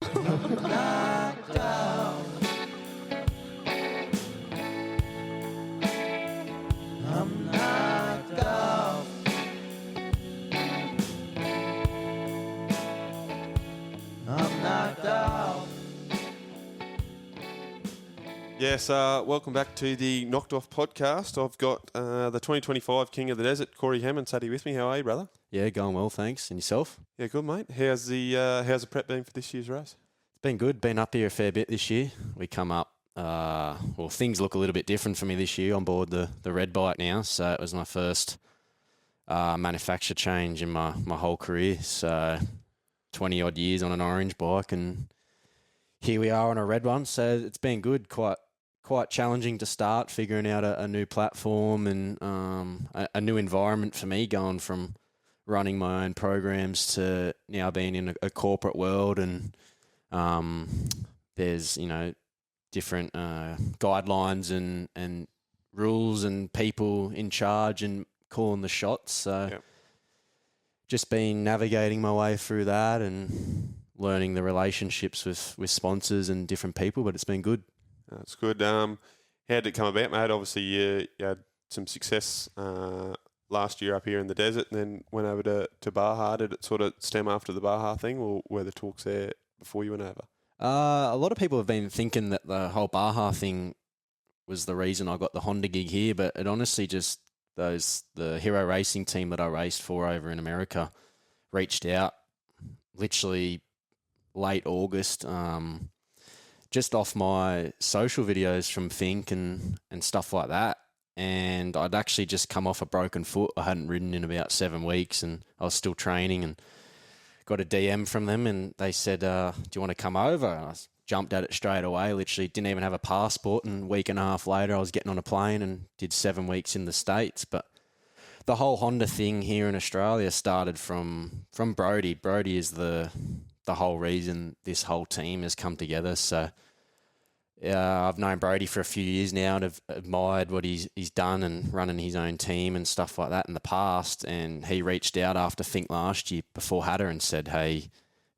Knocked out. I'm knocked out. I'm knocked out. Yes, welcome back to the Knocked Off podcast. I've got the 2025 King of the Desert, Corey Hammond, sat here with me. How are you, brother? Yeah, going well, thanks. And yourself? Yeah, good, mate. How's the prep been for this year's race? It's been good. Been up here a fair bit this year. We come up, things look a little bit different for me this year on board the red bike now. So it was my first manufacture change in my whole career. So 20-odd years on an orange bike, and here we are on a red one. So it's been good, quite challenging to start, figuring out a new platform and a new environment for me, going from running my own programs to now being in a corporate world, and there's different guidelines and rules and people in charge and calling the shots. So just been navigating my way through that and learning the relationships with sponsors and different people, but it's been good. That's good. How did it come about, mate? Obviously, you had some success last year up here in the desert, and then went over to Baja. Did it sort of stem after the Baja thing, or were the talks there before you went over? A lot of people have been thinking that the whole Baja thing was the reason I got the Honda gig here, but it honestly just the Hero Racing team that I raced for over in America reached out literally late August, just off my social videos from Finke and stuff like that. And I'd actually just come off a broken foot. I hadn't ridden in about 7 weeks, and I was still training, and got a DM from them, and they said, do you want to come over? And I jumped at it straight away. Literally didn't even have a passport, and a week and a half later I was getting on a plane and did 7 weeks in the States. But the whole Honda thing here in Australia started from Brody. Brody is the whole reason this whole team has come together. So I've known Brody for a few years now and have admired what he's done and running his own team and stuff like that in the past. And he reached out after Finke last year before Hatter and said, hey,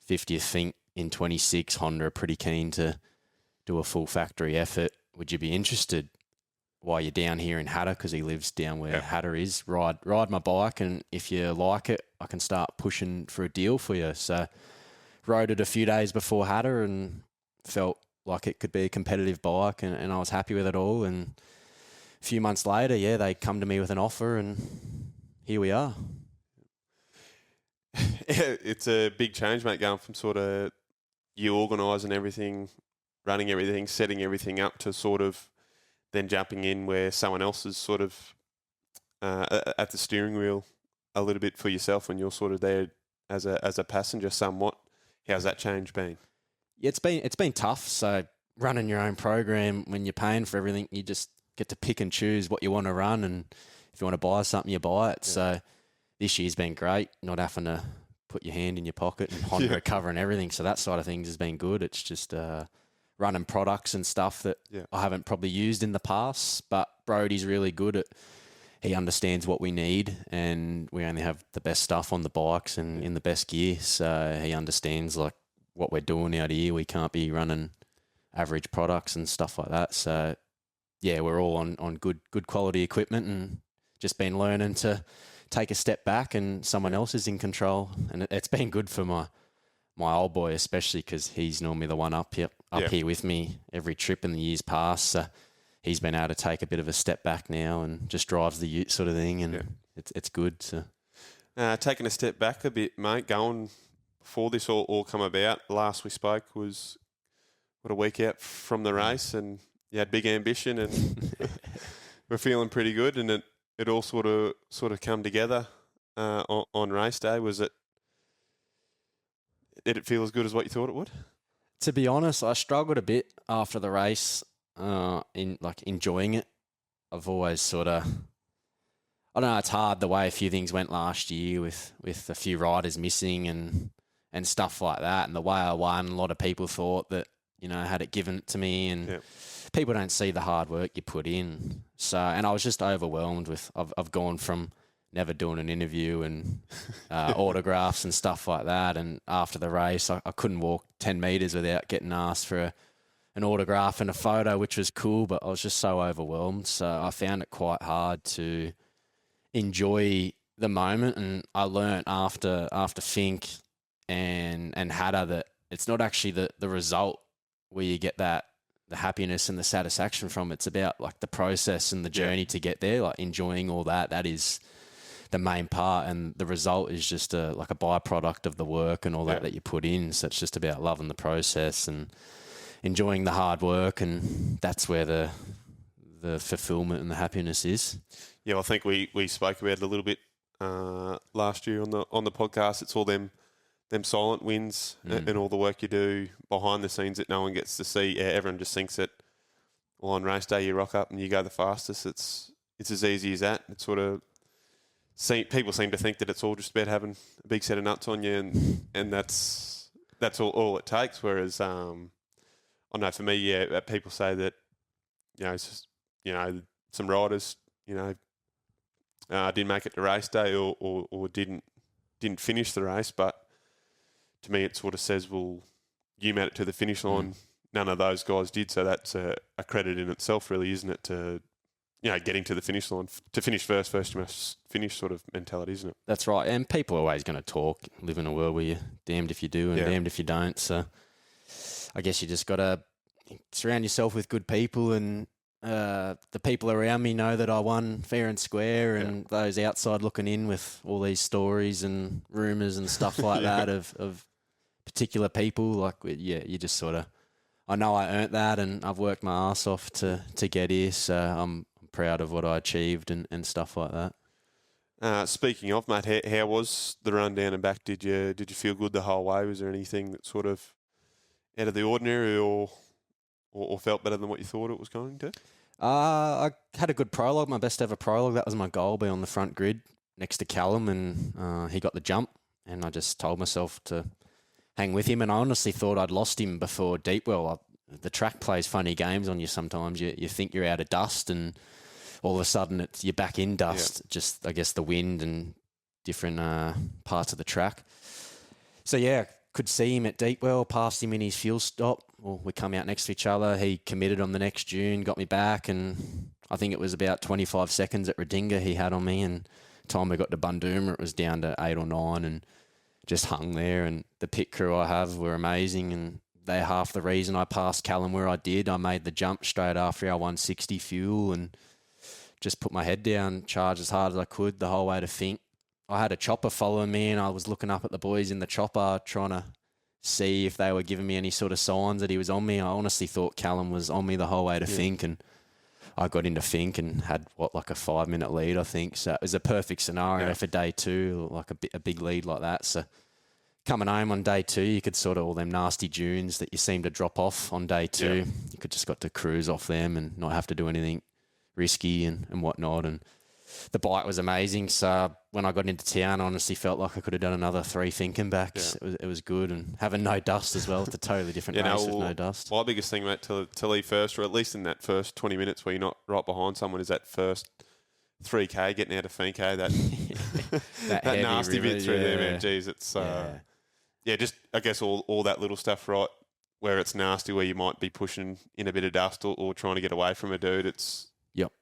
50th Finke in 26, Honda are pretty keen to do a full factory effort. Would you be interested while you're down here in Hatter? Because he lives down where Hatter is. Ride my bike, and if you like it, I can start pushing for a deal for you. So rode it a few days before Hatter and felt like it could be a competitive bike, and I was happy with it all. And a few months later, they come to me with an offer, and here we are. It's a big change, mate, going from sort of you organising everything, running everything, setting everything up, to sort of then jumping in where someone else is sort of at the steering wheel a little bit for yourself, when you're sort of there as a passenger somewhat. How's that change been? Yeah, it's been tough. So running your own program, when you're paying for everything, you just get to pick and choose what you want to run, and if you want to buy something, you buy it. Yeah. So this year's been great, not having to put your hand in your pocket, and Honda are covering everything. So that side of things has been good. It's just running products and stuff that I haven't probably used in the past, but Brody's really good at. He understands what we need, and we only have the best stuff on the bikes and in the best gear. So he understands like what we're doing out here. We can't be running average products and stuff like that. So yeah, we're all on good quality equipment, and just been learning to take a step back, and someone else is in control. And it's been good for my old boy, especially because he's normally the one up here with me every trip in the years past. So he's been able to take a bit of a step back now and just drives the ute sort of thing, and it's good. So taking a step back a bit, mate, going before this all come about, last we spoke was a week out from the race, and you had big ambition, and we're feeling pretty good, and it all sort of come together on race day. Did it feel as good as what you thought it would? To be honest, I struggled a bit after the race in like enjoying it. I've always sort of, I don't know, it's hard the way a few things went last year with a few riders missing and stuff like that. And the way I won, a lot of people thought that, had it given to me, and people don't see the hard work you put in. So, and I was just overwhelmed with, I've gone from never doing an interview and autographs and stuff like that. And after the race, I couldn't walk 10 metres without getting asked for an autograph and a photo, which was cool, but I was just so overwhelmed. So I found it quite hard to enjoy the moment. And I learnt after Fink and Hatter that it's not actually the result where you get the happiness and the satisfaction from. It's about like the process and the journey to get there, like enjoying all that. That is the main part, and the result is just like a byproduct of the work and all that you put in. So it's just about loving the process and enjoying the hard work, and that's where the fulfillment and the happiness is. Yeah, I think we spoke about it a little bit last year on the podcast. It's all them silent wins and all the work you do behind the scenes that no one gets to see. Yeah, everyone just thinks that, well, on race day you rock up and you go the fastest. It's as easy as that. It's sort of people seem to think that it's all just about having a big set of nuts on you, and that's all it takes. Whereas I know for me, people say that it's just, some riders didn't make it to race day or didn't finish the race, but to me, it sort of says, well, you made it to the finish line. None of those guys did, so that's a credit in itself, really, isn't it? To getting to the finish line, to finish first you must finish sort of mentality, isn't it? That's right, and people are always going to talk. Live in a world where you're damned if you do and damned if you don't. So I guess you just got to surround yourself with good people, and the people around me know that I won fair and square, and those outside looking in with all these stories and rumours and stuff like that of particular people, like, you just sort of, I know I earned that, and I've worked my ass off to get here, so I'm proud of what I achieved and stuff like that. Speaking of, mate, how was the run down and back? Did you feel good the whole way? Was there anything that sort of out of the ordinary or felt better than what you thought it was going to? I had a good prologue, my best ever prologue. That was my goal, be on the front grid next to Callum, and he got the jump, and I just told myself to hang with him, and I honestly thought I'd lost him before Deepwell. The track plays funny games on you sometimes. You think you're out of dust, and all of a sudden you're back in dust. Yeah. Just, I guess, the wind and different parts of the track. So, could see him at Deepwell, passed him in his fuel stop. Well, we come out next to each other. He committed on the next June, got me back, and I think it was about 25 seconds at Redinga he had on me, and time we got to Bundooma, it was down to 8 or 9, and just hung there. And the pit crew I have were amazing, and they're half the reason I passed Callum where I did. I made the jump straight after our 160 fuel and just put my head down, charged as hard as I could the whole way to Fink. I had a chopper following me, and I was looking up at the boys in the chopper trying to see if they were giving me any sort of signs that he was on me. I honestly thought Callum was on me the whole way to Fink, and I got into Fink and had, like a 5-minute lead, I think. So it was a perfect scenario for day two, like a big lead like that. So coming home on day two, you could sort of, all them nasty dunes that you seem to drop off on day two, you could just got to cruise off them and not have to do anything risky and whatnot. And the bike was amazing. So when I got into town, I honestly felt like I could have done another 3 Finken backs. Yeah. It was good, and having no dust as well. It's a totally different race with no dust. My biggest thing, mate, to leave first, or at least in that first 20 minutes where you're not right behind someone, is that first 3K getting out of Finke, that nasty bit through there, man. Geez, it's just, I guess, all that little stuff, right, where it's nasty, where you might be pushing in a bit of dust or trying to get away from a dude. It's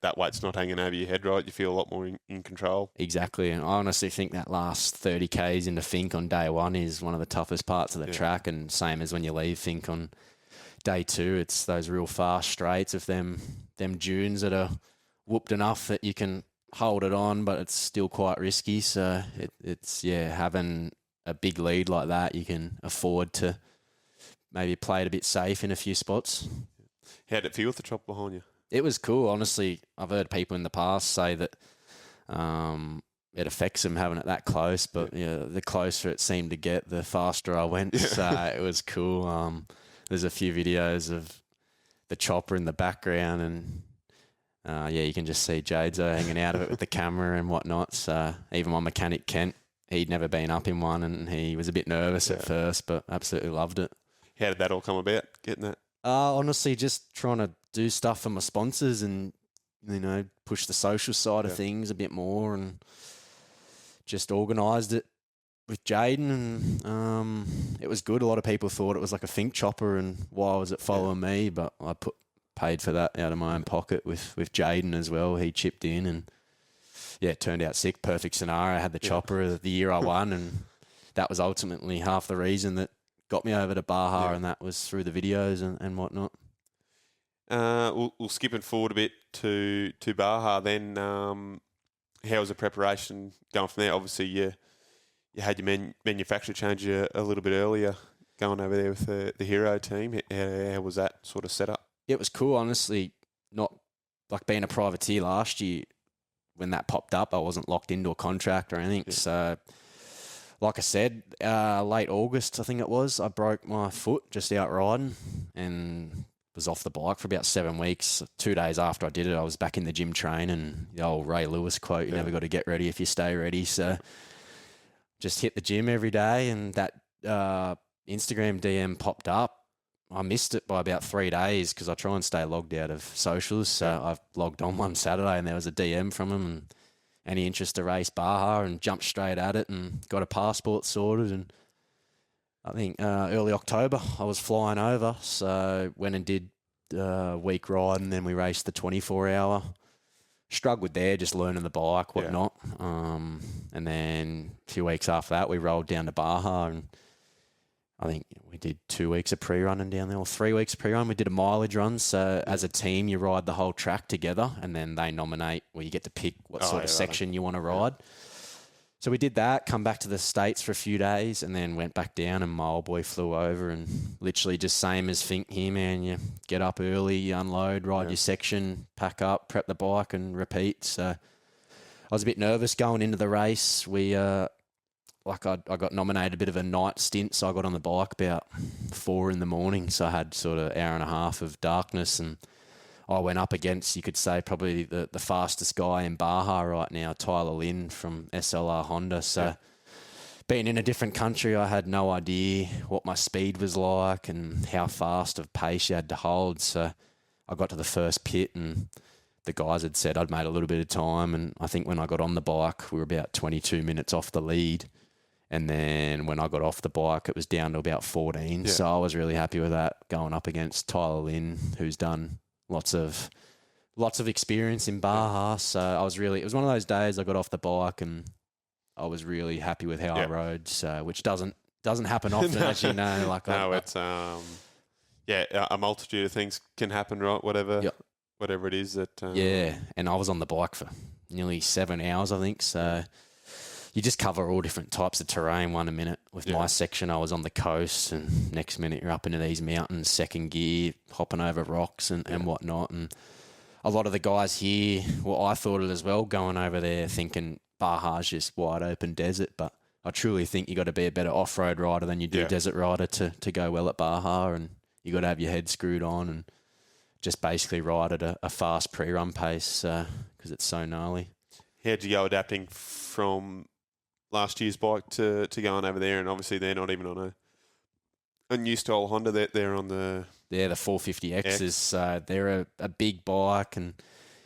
that weight's not hanging over your head, right? You feel a lot more in control. Exactly. And I honestly think that last 30 Ks into Fink on day one is one of the toughest parts of the track, and same as when you leave Fink on day two. It's those real fast straights of them dunes that are whooped enough that you can hold it on, but it's still quite risky. So it's having a big lead like that, you can afford to maybe play it a bit safe in a few spots. How did it feel with the chop behind you? It was cool. Honestly, I've heard people in the past say that it affects them having it that close, but the closer it seemed to get, the faster I went. So it was cool. There's a few videos of the chopper in the background, and you can just see Jadezo hanging out of it with the camera and whatnot. So even my mechanic Kent, he'd never been up in one, and he was a bit nervous at first, but absolutely loved it. How did that all come about, getting that? Honestly, just trying to do stuff for my sponsors and, push the social side of things a bit more. And just organised it with Jaden, and it was good. A lot of people thought it was like a Fink chopper, and why was it following me? But I paid for that out of my own pocket with Jaden as well. He chipped in, and it turned out sick. Perfect scenario. I had the chopper the year I won, and that was ultimately half the reason that got me over to Baja, and that was through the videos and whatnot. We'll skip it forward a bit to Baja then. How was the preparation going from there? Obviously, you had your manufacturer change a little bit earlier going over there with the Hero team. How was that sort of set up? It was cool, honestly. Not like being a privateer last year. When that popped up, I wasn't locked into a contract or anything. Yeah. So, like I said, late August, I think it was, I broke my foot just out riding and was off the bike for about 7 weeks. 2 days after I did it, I was back in the gym training. The old Ray Lewis quote, you never got to get ready if you stay ready. So just hit the gym every day, and that Instagram DM popped up. I missed it by about 3 days because I try and stay logged out of socials. So I logged on one Saturday and there was a DM from him and any interest to race Baja, and jumped straight at it and got a passport sorted. And I think early October I was flying over. So went and did a week ride, and then we raced the 24-hour. Struggled there, just learning the bike, whatnot. And then a few weeks after that, we rolled down to Baja, and I think we did 2 weeks of pre-running down there, or 3 weeks of pre-run. We did a mileage run. So as a team, you ride the whole track together, and then they nominate, you get to pick what sort of section you want to ride. So we did that, come back to the States for a few days, and then went back down, and my old boy flew over, and literally just same as Fink here, man. You get up early, you unload, ride your section, pack up, prep the bike, and repeat. So I was a bit nervous going into the race. I got nominated a bit of a night stint, so I got on the bike about 4 a.m. So I had sort of hour and a half of darkness, and I went up against, you could say, probably the fastest guy in Baja right now, Tyler Lynn from SLR Honda. So being in a different country, I had no idea what my speed was like and how fast of pace you had to hold. So I got to the first pit, and the guys had said I'd made a little bit of time, and I think when I got on the bike, we were about 22 minutes off the lead. And then when I got off the bike, it was down to about 14. Yeah. So I was really happy with that, going up against Tyler Lynn, who's done lots of experience in Baja. So it was one of those days I got off the bike and I was really happy with how I rode. So which doesn't happen often, as you know. It's a multitude of things can happen, right? Whatever it is that. And I was on the bike for nearly 7 hours, I think. So. You just cover all different types of terrain. 1 minute with my section, I was on the coast, and next minute you're up into these mountains, second gear, hopping over rocks and whatnot. And a lot of the guys here, I thought it as well, going over there thinking Baja's just wide open desert, but I truly think you got to be a better off-road rider than you do desert rider to go well at Baja, and you got to have your head screwed on and just basically ride at a fast pre-run pace because it's so gnarly. How'd you go adapting from last year's bike to going over there? And obviously they're not even on a new style Honda. They're on the 450Xs. They're a big bike and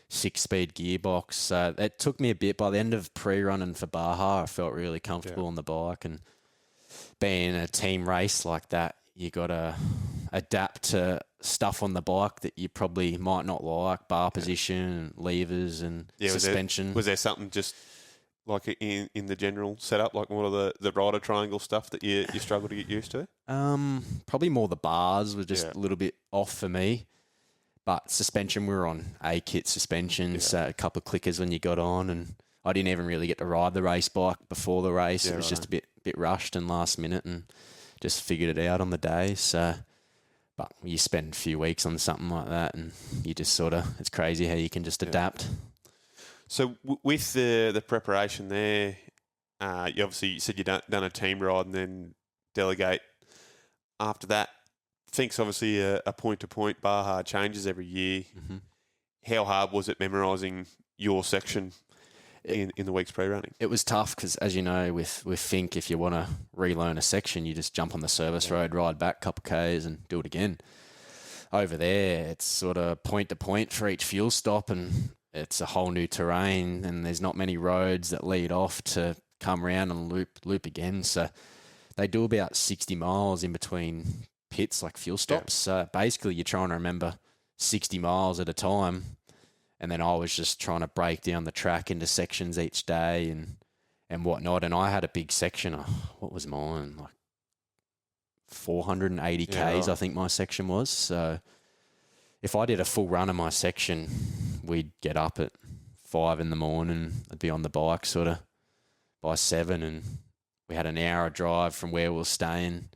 6-speed gearbox. It took me a bit. By the end of pre-running for Baja, I felt really comfortable on the bike. And being a team race like that, you got to adapt to stuff on the bike that you probably might not like, bar position, levers and suspension. Was there something just like in the general setup, like one of the rider triangle stuff that you struggle to get used to? Probably more the bars were just a little bit off for me. But suspension, we were on A-kit suspension, so a couple of clickers when you got on, and I didn't even really get to ride the race bike before the race. It was just a bit rushed and last minute, and just figured it out on the day. So, but you spend a few weeks on something like that, and you just it's crazy how you can just adapt. So with the preparation there, you said you've done a team ride and then delegate. After that, Fink's obviously a point-to-point. Baja changes every year. Mm-hmm. How hard was it memorising your section in the week's pre-running? It was tough because, as you know, with Fink, if you want to relearn a section, you just jump on the service road, ride back a couple Ks and do it again. Over there, it's sort of point-to-point for each fuel stop, and it's a whole new terrain, and there's not many roads that lead off to come around and loop again. So they do about 60 miles in between pits, like fuel stops. So basically you're trying to remember 60 miles at a time. And then I was just trying to break down the track into sections each day and whatnot. And I had a big section. What was mine? Like 480 Ks, right. I think my section was. So if I did a full run of my section, we'd get up at 5 in the morning. I'd be on the bike sort of by 7, and we had an hour drive from where we were staying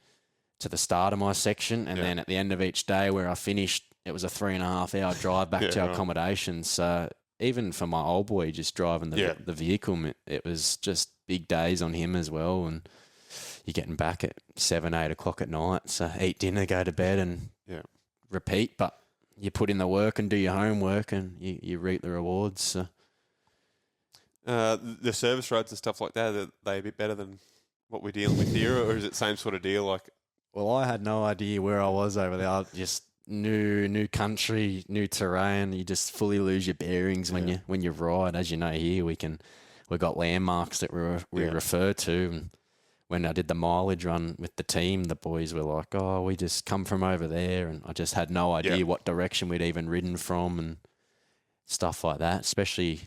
to the start of my section. And then at the end of each day where I finished, it was a 3.5 hour drive back to our accommodation. So even for my old boy, just driving the vehicle, it was just big days on him as well. And you're getting back at 7, 8 o'clock at night. So eat dinner, go to bed and repeat. But you put in the work and do your homework and you reap the rewards. So. The service roads and stuff like that, are they a bit better than what we're dealing with here, or is it the same sort of deal? Like, well, I had no idea where I was over there. I just new country, new terrain. You just fully lose your bearings when you ride. As you know, here we got landmarks that we refer to. And when I did the mileage run with the team, the boys were like, "Oh, we just come from over there," and I just had no idea what direction we'd even ridden from and stuff like that. Especially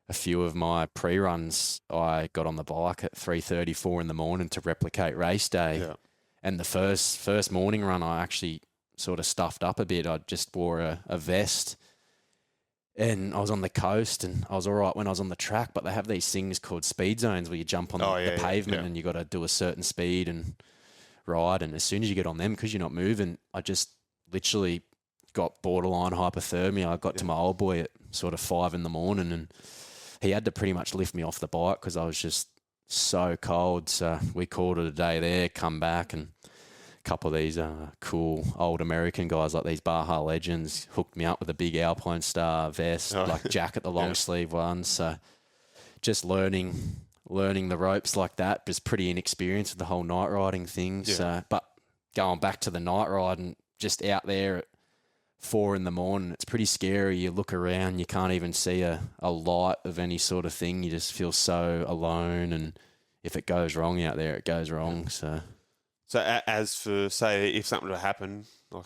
a few of my pre-runs, I got on the bike at 3:34 in the morning to replicate race day. Yeah. And the first morning run, I actually sort of stuffed up a bit. I just wore a vest and I was on the coast and I was all right when I was on the track, but they have these things called speed zones where you jump on the pavement and you got to do a certain speed and ride. And as soon as you get on them, because you're not moving, I just literally got borderline hypothermia. I got to my old boy at sort of 5 in the morning and he had to pretty much lift me off the bike because I was just so cold. So we called it a day there, come back, and a couple of these cool old American guys like these Baja legends hooked me up with a big Alpine Star vest, like jacket, the long sleeve one. So just learning the ropes like that, just pretty inexperienced with the whole night riding thing. Yeah. So, but going back to the night riding, just out there at 4 in the morning, it's pretty scary. You look around, you can't even see a light of any sort of thing. You just feel so alone, and if it goes wrong out there, it goes wrong. So as for, say, if something were to happen, like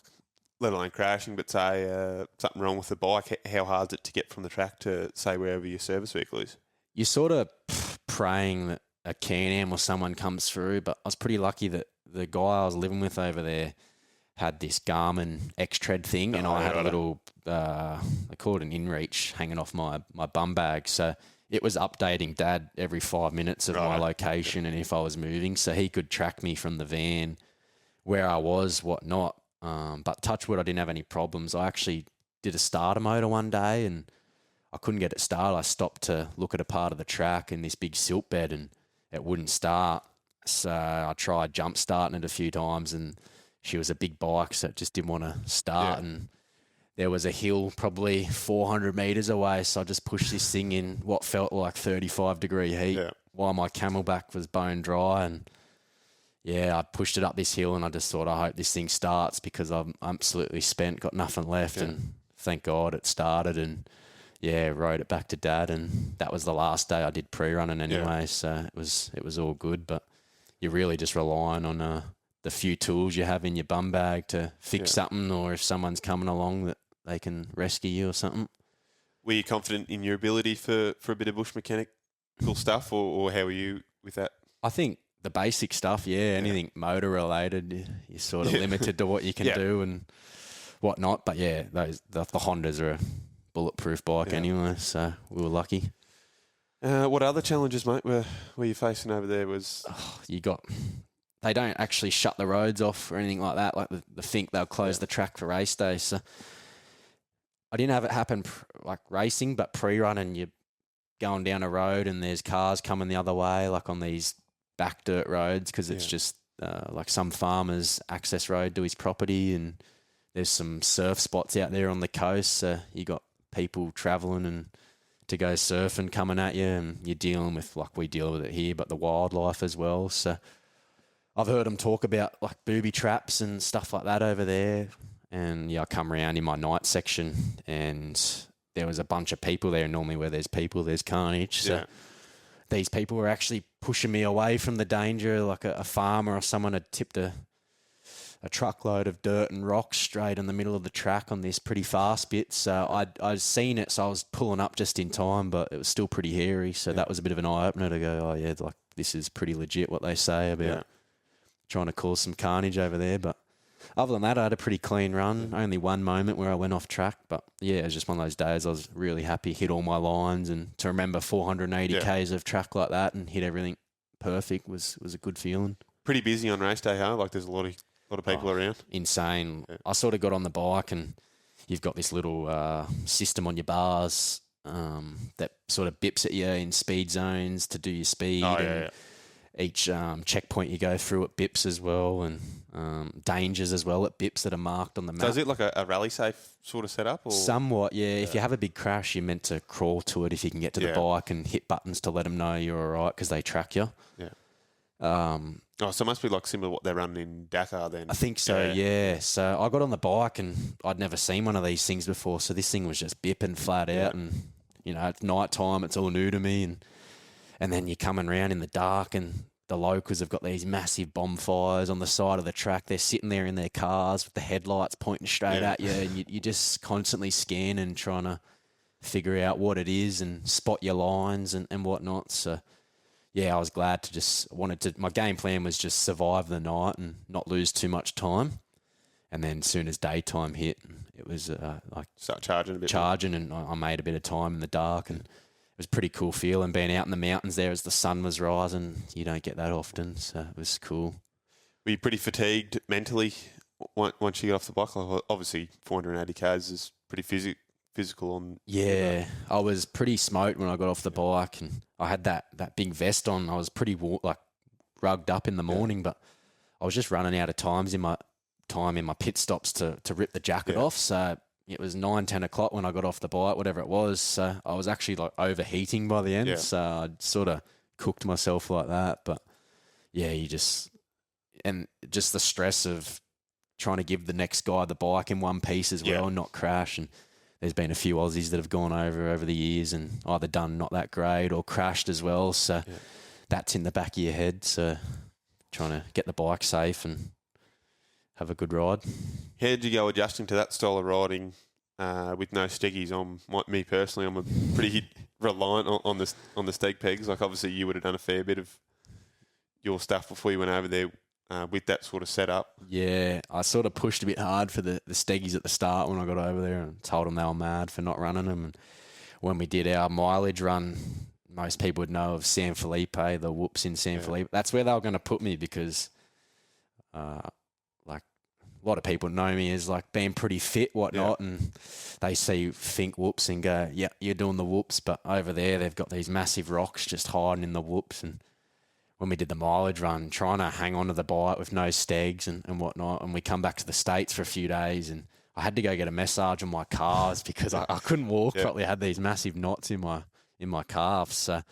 let alone crashing, but say something wrong with the bike, how hard is it to get from the track to, say, wherever your service vehicle is? You're sort of praying that a Can-Am or someone comes through, but I was pretty lucky that the guy I was living with over there had this Garmin X-Tread thing, and I had a little, they call it an InReach, hanging off my bum bag. So it was updating Dad every 5 minutes of my location and if I was moving, so he could track me from the van where I was, whatnot. But touch wood, I didn't have any problems. I actually did a starter motor one day and I couldn't get it started. I stopped to look at a part of the track in this big silt bed and it wouldn't start. So I tried jump starting it a few times and she was a big bike, so it just didn't want to start. And there was a hill probably 400 metres away, so I just pushed this thing in what felt like 35-degree heat while my camelback was bone dry. And, I pushed it up this hill and I just thought, I hope this thing starts because I'm absolutely spent, got nothing left. Yeah. And thank God it started and, rode it back to Dad. And that was the last day I did pre-running anyway, so it was all good. But you're really just relying on the few tools you have in your bum bag to fix something, or if someone's coming along that they can rescue you or something. Were you confident in your ability for a bit of bush mechanical stuff, or how were you with that? I think the basic stuff, anything motor related, you're sort of limited to what you can do and whatnot. But the Hondas are a bulletproof bike anyway, so we were lucky. What other challenges, mate, were you facing over there? They don't actually shut the roads off or anything like that. Like the Finke, they'll close the track for race day. So I didn't have it happen like racing, but pre-running, you're going down a road and there's cars coming the other way, like on these back dirt roads, because it's just like some farmer's access road to his property, and there's some surf spots out there on the coast. So you got people travelling and to go surfing coming at you, and you're dealing with, like we deal with it here, but the wildlife as well. So I've heard them talk about like booby traps and stuff like that over there. And I come around in my night section and there was a bunch of people there. Normally where there's people, there's carnage. So these people were actually pushing me away from the danger, like a farmer or someone had tipped a truckload of dirt and rocks straight in the middle of the track on this pretty fast bit. So I'd seen it, so I was pulling up just in time, but it was still pretty hairy. So that was a bit of an eye-opener to go, oh, yeah, like this is pretty legit what they say about trying to cause some carnage over there. But other than that, I had a pretty clean run. Only one moment where I went off track. But, yeah, it was just one of those days I was really happy, hit all my lines. And to remember 480 Ks of track like that and hit everything perfect was a good feeling. Pretty busy on race day, huh? Like there's a lot of people around. Insane. Yeah. I sort of got on the bike and you've got this little system on your bars that sort of bips at you in speed zones to do your speed. Each checkpoint you go through, it bips as well, and dangers as well, it bips that are marked on the map. So is it like a rally safe sort of setup? Or? Somewhat, yeah. If you have a big crash, you're meant to crawl to it if you can get to the bike and hit buttons to let them know you're all right because they track you. Yeah. So it must be like similar to what they're running in Dakar then. I think so, yeah. So I got on the bike and I'd never seen one of these things before. So this thing was just bipping flat out and, you know, it's night time, it's all new to me. And then you're coming around in the dark and the locals have got these massive bonfires on the side of the track. They're sitting there in their cars with the headlights pointing straight at you and you're just constantly scanning, trying to figure out what it is and spot your lines and whatnot. So... yeah, I was glad to my game plan was just survive the night and not lose too much time. And then as soon as daytime hit, it was start charging a bit. And I made a bit of time in the dark and it was a pretty cool feeling being out in the mountains there as the sun was rising. You don't get that often, so it was cool. Were you pretty fatigued mentally once you get off the bike? Like, obviously, 480 k's is pretty physical on. Yeah, I was pretty smoked when I got off the bike, and I had that big vest on. I was pretty rugged up in the morning, but I was just running out of times in my pit stops to rip the jacket off. So it was 9-10 o'clock when I got off the bike, whatever it was. So I was actually like overheating by the end. Yeah. So I sort of cooked myself like that. But yeah, just the stress of trying to give the next guy the bike in one piece as well and not crash. And there's been a few Aussies that have gone over the years and either done not that great or crashed as well. So that's in the back of your head. So trying to get the bike safe and have a good ride. How did you go adjusting to that style of riding with no steggies? Me personally, I'm a pretty reliant on the steg pegs. Like obviously you would have done a fair bit of your stuff before you went over there with that sort of setup. Yeah, I sort of pushed a bit hard for the steggies at the start when I got over there and told them they were mad for not running them. And when we did our mileage run, most people would know of San Felipe, the whoops in San Felipe. That's where they were going to put me because a lot of people know me as like being pretty fit, whatnot, and they see Finke whoops and go, yeah, you're doing the whoops. But over there, they've got these massive rocks just hiding in the whoops. And when we did the mileage run, trying to hang on to the bike with no stegs and whatnot, and we come back to the States for a few days, and I had to go get a massage on my calves because I couldn't walk properly. I had these massive knots in my calves. So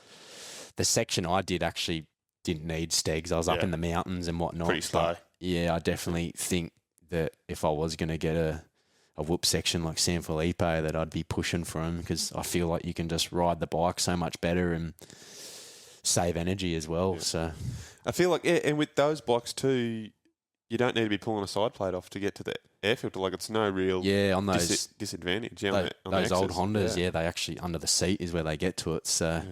the section I did actually didn't need stegs. I was up in the mountains and whatnot. Pretty slow. Yeah, I definitely think that if I was going to get a whoop section like San Felipe, that I'd be pushing for them because I feel like you can just ride the bike so much better and save energy as well. Yeah. So I feel like, and with those bikes too, you don't need to be pulling a side plate off to get to the air filter. Like it's no real on those disadvantage. Those old Hondas, they actually under the seat is where they get to it. So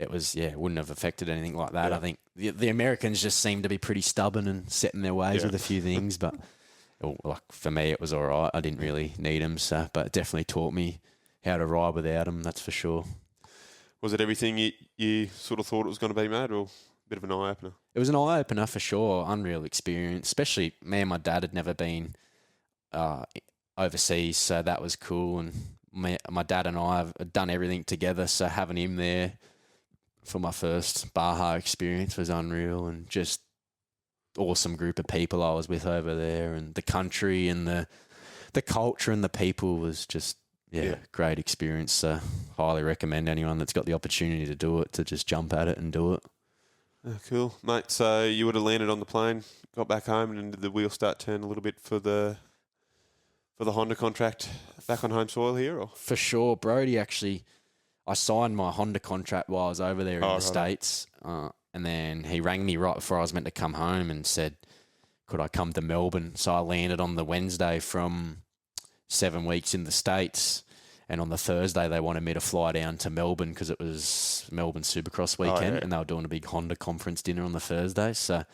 it was, it wouldn't have affected anything like that. I think the Americans just seem to be pretty stubborn and set in their ways with a few things, but like for me, it was all right. I didn't really need them, but it definitely taught me how to ride without them, that's for sure. Was it everything you sort of thought it was going to be, mate, or a bit of an eye-opener? It was an eye-opener for sure, unreal experience, especially me and my dad had never been overseas, so that was cool. And my dad and I have done everything together, so having him there for my first Baja experience was unreal, and just awesome group of people I was with over there, and the country and the culture and the people was just great experience. So highly recommend anyone that's got the opportunity to do it to just jump at it and do it. Oh, cool, mate. So you would have landed on the plane, got back home, and did the wheel start turn a little bit for the Honda contract back on home soil here, or? For sure, Brody actually. I signed my Honda contract while I was over there in the States. And then he rang me right before I was meant to come home and said, could I come to Melbourne? So I landed on the Wednesday from 7 weeks in the States. And on the Thursday, they wanted me to fly down to Melbourne because it was Melbourne Supercross weekend. And they were doing a big Honda conference dinner on the Thursday. So,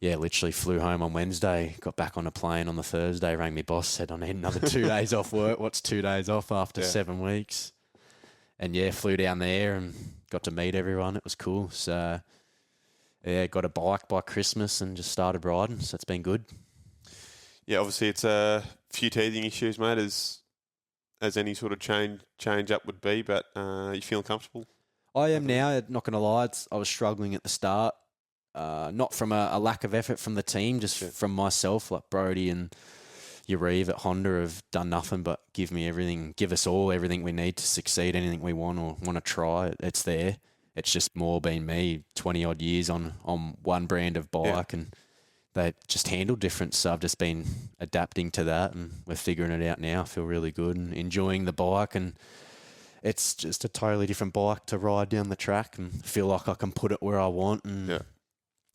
yeah, literally flew home on Wednesday, got back on a plane on the Thursday, rang me boss, said, I need another 2 days off work. What's 2 days off after 7 weeks? And, yeah, flew down there and got to meet everyone. It was cool. So, yeah, got a bike by Christmas and just started riding. So it's been good. Yeah, obviously it's a few teething issues, mate, as any sort of change up would be. But you feeling comfortable? I am now, not going to lie. I was struggling at the start. Not from a lack of effort from the team, just from myself. Like Brody and Yariv at Honda have done nothing but give us all everything we need to succeed, anything we want or want to try. It's there. It's just more been me, 20 odd years on one brand of bike, and they just handle different. So I've just been adapting to that, and we're figuring it out now. I feel really good and enjoying the bike, and it's just a totally different bike to ride down the track and feel like I can put it where I want. And a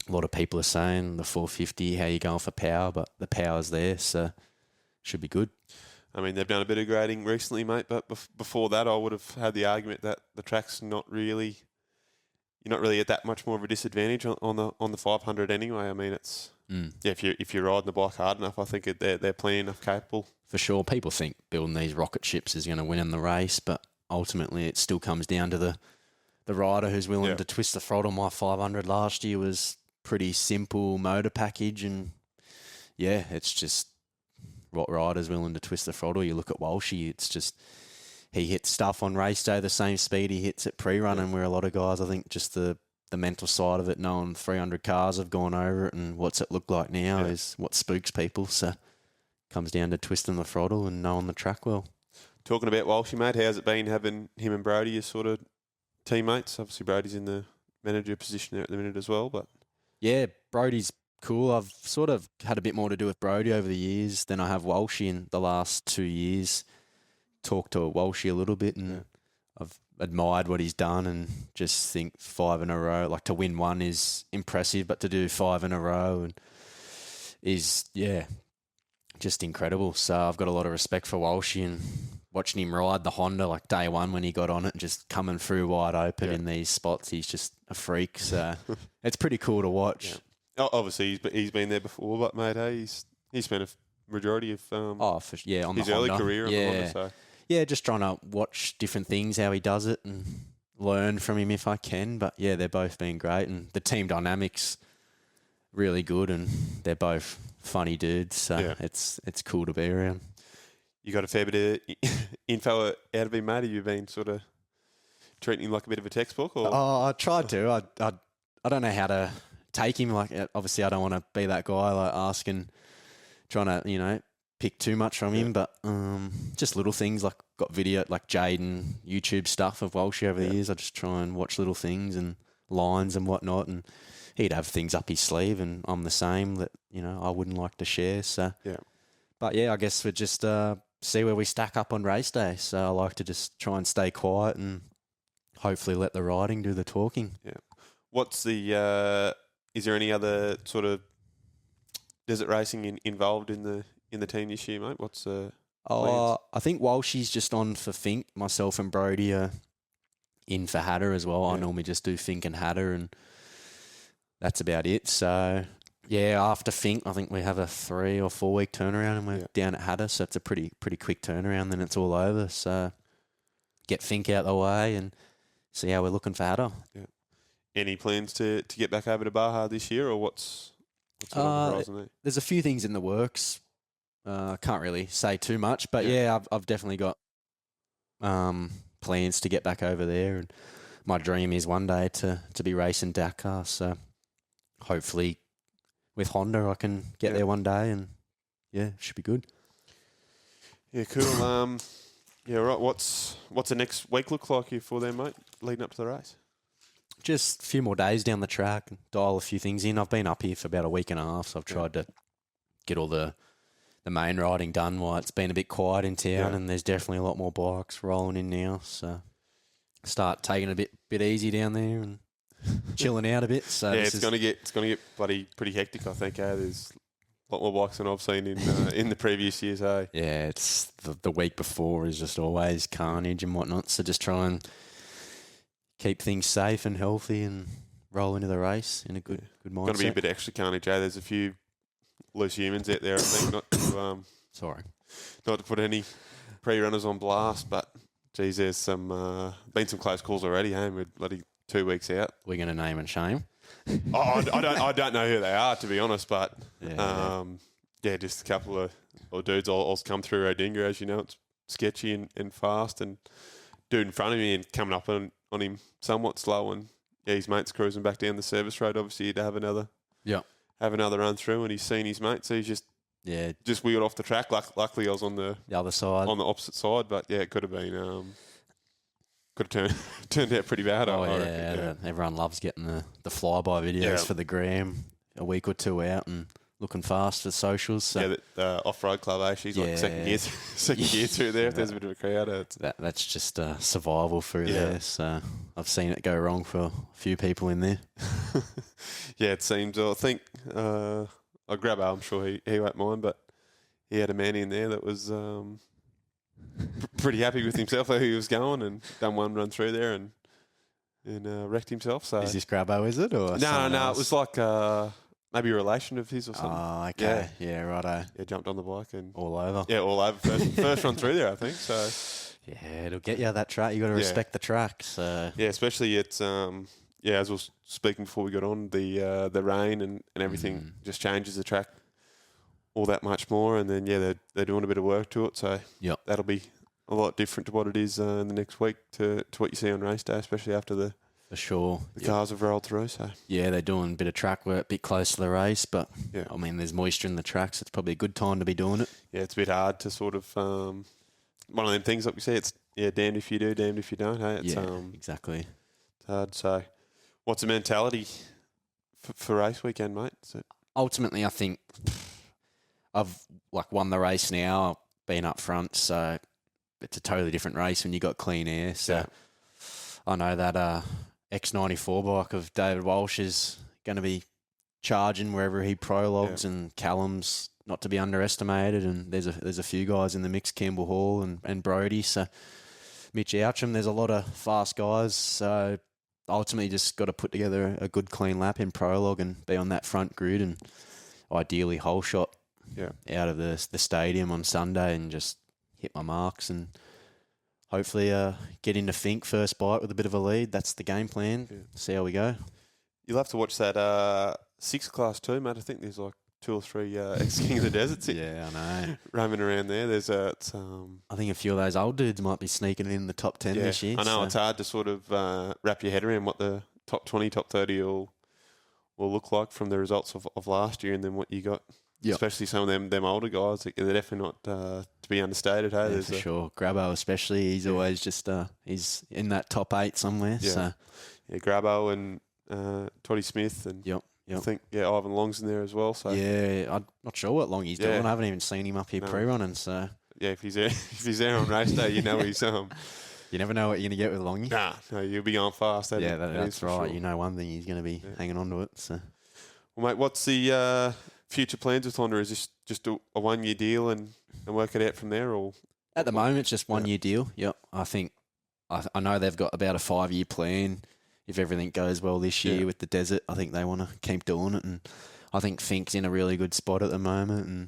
lot of people are saying the 450, how you going for power, but the power's there, so should be good. I mean, they've done a bit of grading recently, mate, but before that I would have had the argument that the track's you're not really at that much more of a disadvantage on the 500 anyway. I mean, it's if you're riding the bike hard enough, I think they're plenty enough capable. For sure, people think building these rocket ships is going to win in the race, but ultimately it still comes down to the rider who's willing to twist the throttle. My 500 last year was pretty simple motor package, and it's just what rider's willing to twist the throttle. You look at Walshy, it's just he hits stuff on race day the same speed he hits at pre-run, and where a lot of guys, I think just the mental side of it, knowing 300 cars have gone over it and what's it look like now is what spooks people. So it comes down to twisting the throttle and knowing the track well. Talking about Walshy, mate, how's it been having him and Brody as sort of teammates? Obviously, Brody's in the manager position there at the minute as well, but... Yeah, Brody's cool. I've sort of had a bit more to do with Brody over the years than I have Walshy in the last 2 years. Talked to Walshy a little bit, and I've admired what he's done and just think 5 in a row, like to win one is impressive, but to do 5 in a row and is, just incredible. So I've got a lot of respect for Walshy, and watching him ride the Honda like day one when he got on it and just coming through wide open in these spots, he's just a freak. So it's pretty cool to watch. Yeah. Obviously, he's been there before, but mate, he's spent a majority of on his the early Honda. career on the Honda. So. Yeah, just trying to watch different things, how he does it, and learn from him if I can. But yeah, they're both been great, and the team dynamics really good, and they're both funny dudes. So it's cool to be around. You got a fair bit of info out of him, mate. Have you been sort of treating him like a bit of a textbook? Or? Oh, I tried to. I don't know how to take him. Like, obviously, I don't want to be that guy like asking, trying to pick too much from him, but just little things like got video like Jaden YouTube stuff of Walshy over the years. I just try and watch little things and lines and whatnot, and he'd have things up his sleeve, and I'm the same that I wouldn't like to share. So but I guess we just see where we stack up on race day. So I like to just try and stay quiet and hopefully let the riding do the talking. Yeah. What's the is there any other sort of desert racing involved in the team this year, mate? What's I think Walshy's just on for Fink. Myself and Brody are in for Hatter as well. I normally just do Fink and Hatter, and that's about it. So after Fink, I think we have a 3 or 4 week turnaround, and we're down at Hatter. So it's a pretty quick turnaround. Then it's all over. So get Fink out the way and see how we're looking for Hatter. Yeah. Any plans to get back over to Baja this year, or what's on the horizon there? There's a few things in the works. Can't really say too much, but I've definitely got plans to get back over there, and my dream is one day to be racing Dakar. So hopefully with Honda I can get there one day, and it should be good. Yeah, cool. Right. What's the next week look like here for them, mate? Leading up to the race. Just a few more days down the track and dial a few things in. I've been up here for about a week and a half, so I've tried to get all the main riding done while it's been a bit quiet in town, and there's definitely a lot more bikes rolling in now. So start taking it a bit easy down there and chilling out a bit. So yeah, it's going to get bloody pretty hectic. I think. There's a lot more bikes than I've seen in the previous years. Yeah, it's the week before is just always carnage and whatnot. So just try and keep things safe and healthy and roll into the race in a good mindset. Got to be a bit extra carnage. There's a few loose humans out there. I think not to put any pre-runners on blast, but geez, there's been some close calls already. We're bloody 2 weeks out. We're going to name and shame. I don't know who they are, to be honest, but Yeah. just a couple of dudes. I'll come through Odinga, as you know, it's sketchy and fast, and dude in front of me and coming up on him somewhat slow, and his mate's cruising back down the service road. Obviously, he'd have another run through, and he's seen his mate, so he's just wheeled off the track. Luckily, I was on the other side, on the opposite side, but yeah, it could have been. Could have turned out pretty bad. I reckon. Everyone loves getting the flyby videos for the gram a week or two out and looking fast for socials. So. The off-road club, she's like second gear through there. If there's a bit of a crowd, that's just survival through there. So I've seen it go wrong for a few people in there. Yeah, it seems. I think I'll grab. I'm sure he won't mind, but he had a man in there that was. Pretty happy with himself how he was going and done one run through there and wrecked himself. So is this Grabbo, is it? Or no, it was like maybe a relation of his or something. Oh, okay. Yeah, righto. Yeah, jumped on the bike and all over. Yeah, all over. First run through there, I think. So yeah, it'll get you that track. You got to respect the track. So yeah, especially it's as I was speaking before we got on, the rain and everything just changes the track all that much more, and then they're doing a bit of work to it, so that'll be a lot different to what it is in the next week to what you see on race day, especially after the cars have rolled through. So yeah, they're doing a bit of track work, a bit close to the race, but I mean, there's moisture in the tracks. It's probably a good time to be doing it. Yeah, it's a bit hard to sort of one of them things, like we say. It's damned if you do, damned if you don't. Hey, it's, exactly. It's hard. So, what's the mentality for race weekend, mate? Ultimately, I think. I've won the race now, been up front, so it's a totally different race when you got clean air. So I know that X94 bike of David Walsh is going to be charging wherever he prologues, and Callum's not to be underestimated. And there's a few guys in the mix, Campbell Hall and Brody. So Mitch Outram, there's a lot of fast guys. So ultimately, just got to put together a good clean lap in prologue and be on that front grid, and ideally whole shot. Out of the stadium on Sunday and just hit my marks and hopefully get into Finke first bite with a bit of a lead. That's the game plan. See how we go. You'll have to watch that 6 class too, mate. I think there's like 2 or 3 ex-King of the Deserts. Yeah, I know. Roaming around there. There's I think a few of those old dudes might be sneaking in the top 10 this year. I know it's hard to sort of wrap your head around what the top 20, top 30 will look like from the results of last year, and then what you got. Especially some of them older guys, they're definitely not to be understated. Hey, for sure. Grabbo especially, he's always just he's in that top 8 somewhere. So Grabbo and Toddy Smith and I think Ivan Long's in there as well. So I'm not sure what Long he's doing. I haven't even seen him up here pre-running. So if he's there on race day, you know he's You never know what you're going to get with Longy. No, you'll be going fast. That's right. Sure. You know one thing, he's going to be hanging on to it. So, well, mate, what's the future plans with Honda? Is this just a 1-year deal and work it out from there, or at the moment it's just 1-year deal? Yep. I think I know they've got about a 5-year plan. If everything goes well this year with the desert, I think they want to keep doing it, and I think Finke's in a really good spot at the moment. And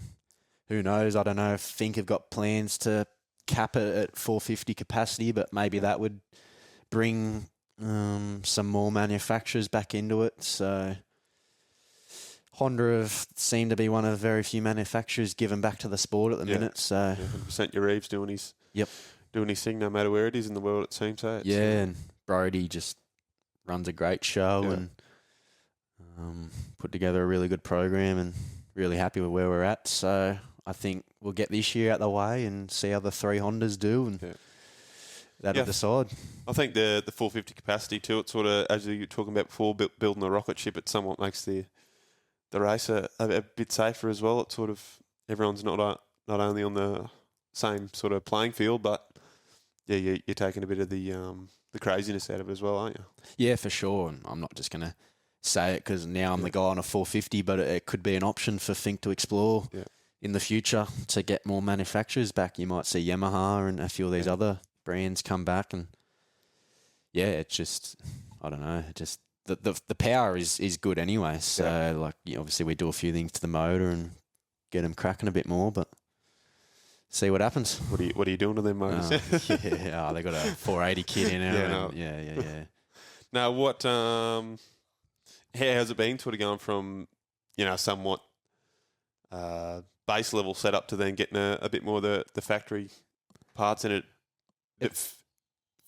who knows? I don't know if Finke have got plans to cap it at 450 capacity, but maybe that would bring some more manufacturers back into it. So Honda have seemed to be one of very few manufacturers giving back to the sport at the minute. So 100% your Reeves doing his thing no matter where it is in the world, it seems. And Brody just runs a great show and put together a really good program, and really happy with where we're at. So I think we'll get this year out the way and see how the 3 Hondas do, and that'll decide. I think the 450 capacity too, it's sort of, as you were talking about before, building the rocket ship, it somewhat makes the race a bit safer as well. It's sort of, everyone's not only on the same sort of playing field, but yeah, you're taking a bit of the craziness out of it as well, aren't you? Yeah, for sure. And I'm not just going to say it because now I'm the guy on a 450, but it could be an option for Fink to explore in the future to get more manufacturers back. You might see Yamaha and a few of these other brands come back, and it's just, I don't know, just the power is good anyway. So like, obviously we do a few things to the motor and get them cracking a bit more, but see what happens. What are you doing to them motors? They got a 480 kit in there. Yeah. Now, what? How has it been sort of going from somewhat base level setup to then getting a bit more of the factory parts in it?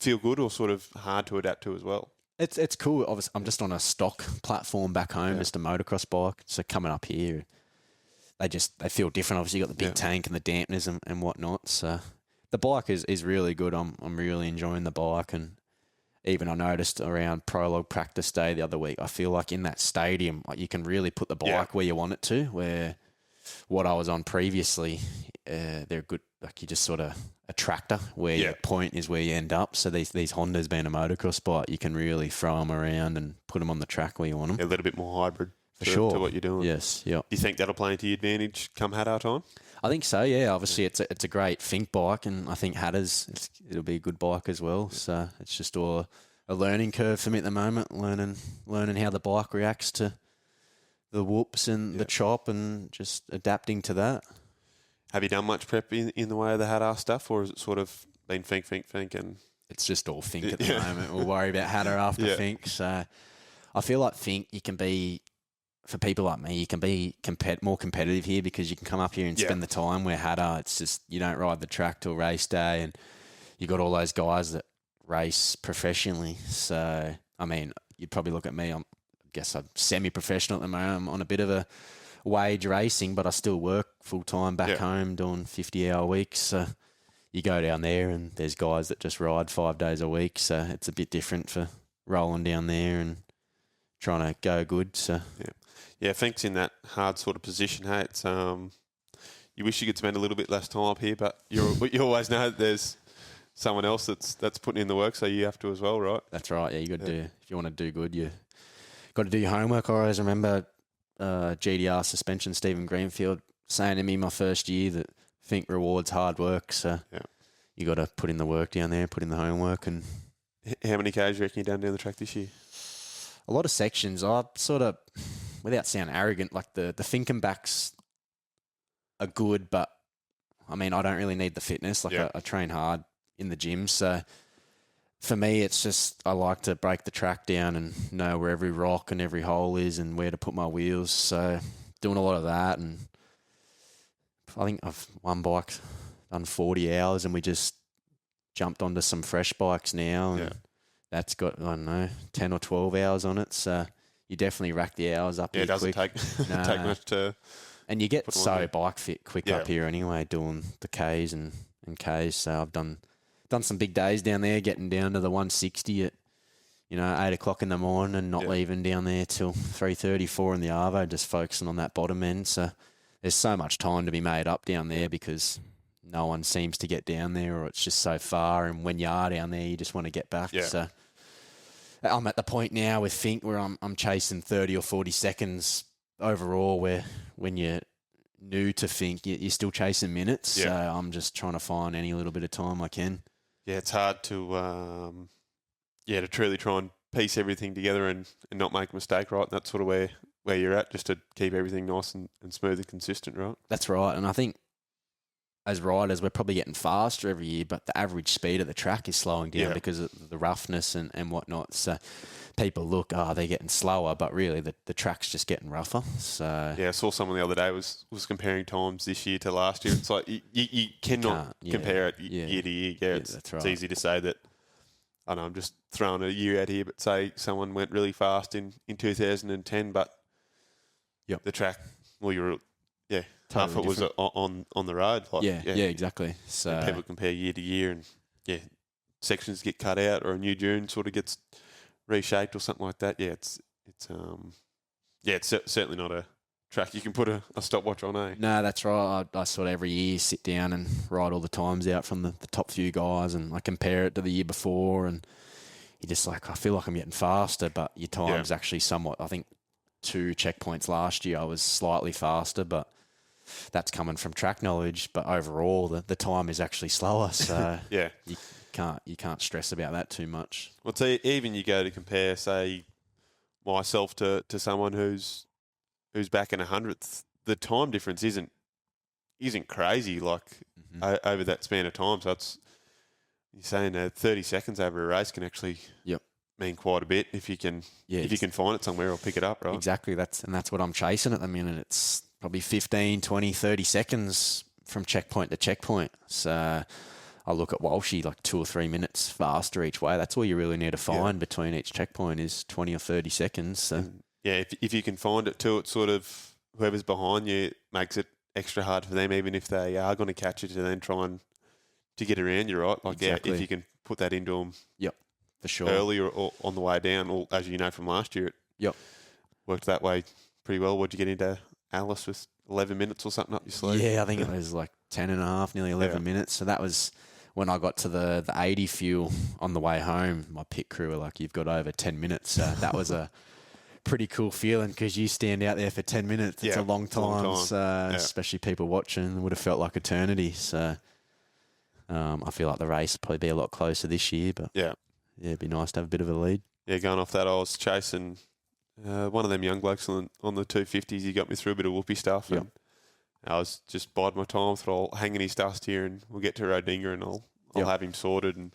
Feel good or sort of hard to adapt to as well? It's cool. Obviously, I'm just on a stock platform back home, just a motocross bike. So coming up here, they feel different. Obviously, you got the big tank and the dampeners and whatnot. So the bike is really good. I'm really enjoying the bike, and even I noticed around prologue practice day the other week, I feel like in that stadium, you can really put the bike where you want it to. Where what I was on previously, they're good. Like you just sort of a tractor where your point is where you end up. So these Hondas being a motocross bike, you can really throw them around and put them on the track where you want them. A little bit more hybrid. For sure. To what you're doing. Yes, yeah. Do you think that'll play into your advantage come Hattah time? I think so, yeah. Obviously, it's a great Fink bike, and I think Hattah's, it'll be a good bike as well. Yeah. So it's just all a learning curve for me at the moment, learning how the bike reacts to the whoops and the chop and just adapting to that. Have you done much prep in the way of the Hattah stuff, or has it sort of been Fink and... It's just all Fink at the moment. We'll worry about Hattah after Fink. So I feel like Fink, you can be... For people like me, you can be more competitive here because you can come up here and spend the time, where Hattah, it's just you don't ride the track till race day, and you got all those guys that race professionally. So, I mean, you'd probably look at me, I guess I'm semi-professional at the moment. I'm on a bit of a wage racing, but I still work full-time back home doing 50-hour weeks. So you go down there and there's guys that just ride 5 days a week. So it's a bit different for rolling down there and trying to go good. So Yeah, Fink's in that hard sort of position. Hey, it's you wish you could spend a little bit less time up here, but you always know that there's someone else that's putting in the work, so you have to as well, right? That's right. Yeah, you got to do. If you want to do good, you got to do your homework. I always remember GDR suspension Stephen Greenfield saying to me my first year that Fink rewards hard work. So you got to put in the work down there, put in the homework. And how many Ks do you reckon you're down the track this year? A lot of sections. I sort of, without sounding arrogant, like the Finkenbacks are good, but I mean, I don't really need the fitness. Like I train hard in the gym. So for me, it's just, I like to break the track down and know where every rock and every hole is and where to put my wheels. So doing a lot of that. And I think I've one bike done 40 hours and we just jumped onto some fresh bikes now. And that's got, I don't know, 10 or 12 hours on it. So you definitely rack the hours up here quick. It doesn't take much to... And you get so bike fit quick up here anyway, doing the Ks and Ks. So I've done some big days down there, getting down to the 160 at 8 o'clock in the morning and not leaving down there till 3:30, 4 in the arvo, just focusing on that bottom end. So there's so much time to be made up down there because no one seems to get down there, or it's just so far. And when you are down there, you just want to get back. Yeah. So I'm at the point now with Fink where I'm chasing 30 or 40 seconds overall, where when you're new to Fink, you're still chasing minutes. Yeah. So I'm just trying to find any little bit of time I can. Yeah, it's hard to to truly try and piece everything together and not make a mistake, right? And that's sort of where you're at, just to keep everything nice and smooth and consistent, right? That's right. And I think as riders, we're probably getting faster every year, but the average speed of the track is slowing down because of the roughness and whatnot. So people look, they're getting slower, but really the track's just getting rougher. So I saw someone the other day was comparing times this year to last year. It's like you cannot compare it year to year. Yeah, it's easy to say that. I know I'm just throwing a year out here, but say someone went really fast in 2010, but the track, well, half totally it was on the road. Like, exactly. So and people compare year to year, and sections get cut out, or a new dune sort of gets reshaped or something like that. It's certainly not a track you can put a stopwatch on, eh? No, that's right. I sort of every year sit down and write all the times out from the top few guys, and I compare it to the year before, and you just like, I feel like I'm getting faster, but your time's actually somewhat, I think 2 checkpoints last year I was slightly faster, but that's coming from track knowledge. But overall, the time is actually slower, so Yeah. you can't stress about that too much. Well, see, even you go to compare, say, myself to someone who's back in 100th, the time difference isn't crazy, like, over that span of time. So it's, you're saying 30 seconds over a race can actually mean quite a bit if you can find it somewhere or pick it up, right? Exactly. That's what I'm chasing at the minute. It's probably 15, 20, 30 seconds from checkpoint to checkpoint. So I look at Walshy like 2 or 3 minutes faster each way. That's all you really need to find between each checkpoint is 20 or 30 seconds. So. Yeah, if you can find it too, it's sort of whoever's behind you makes it extra hard for them, even if they are going to catch you, to then try and to get around you, right? Like, if you can put that into them for sure. early or on the way down, or as you know from last year, it worked that way pretty well. What'd you get into Alice with 11 minutes or something up your sleeve? Yeah, I think it was like 10 and a half, nearly 11 minutes. So that was when I got to the 80 fuel on the way home. My pit crew were like, you've got over 10 minutes. So that was a pretty cool feeling, because you stand out there for 10 minutes. It's a long time. So especially people watching, would have felt like eternity. So I feel like the race will probably be a lot closer this year, but it'd be nice to have a bit of a lead. Yeah, going off that, I was chasing one of them young blokes on the 250s. He got me through a bit of whoopee stuff, and I was just biding my time. Thought I'll hang in his dust here, and we'll get to Rodinga, and I'll have him sorted. And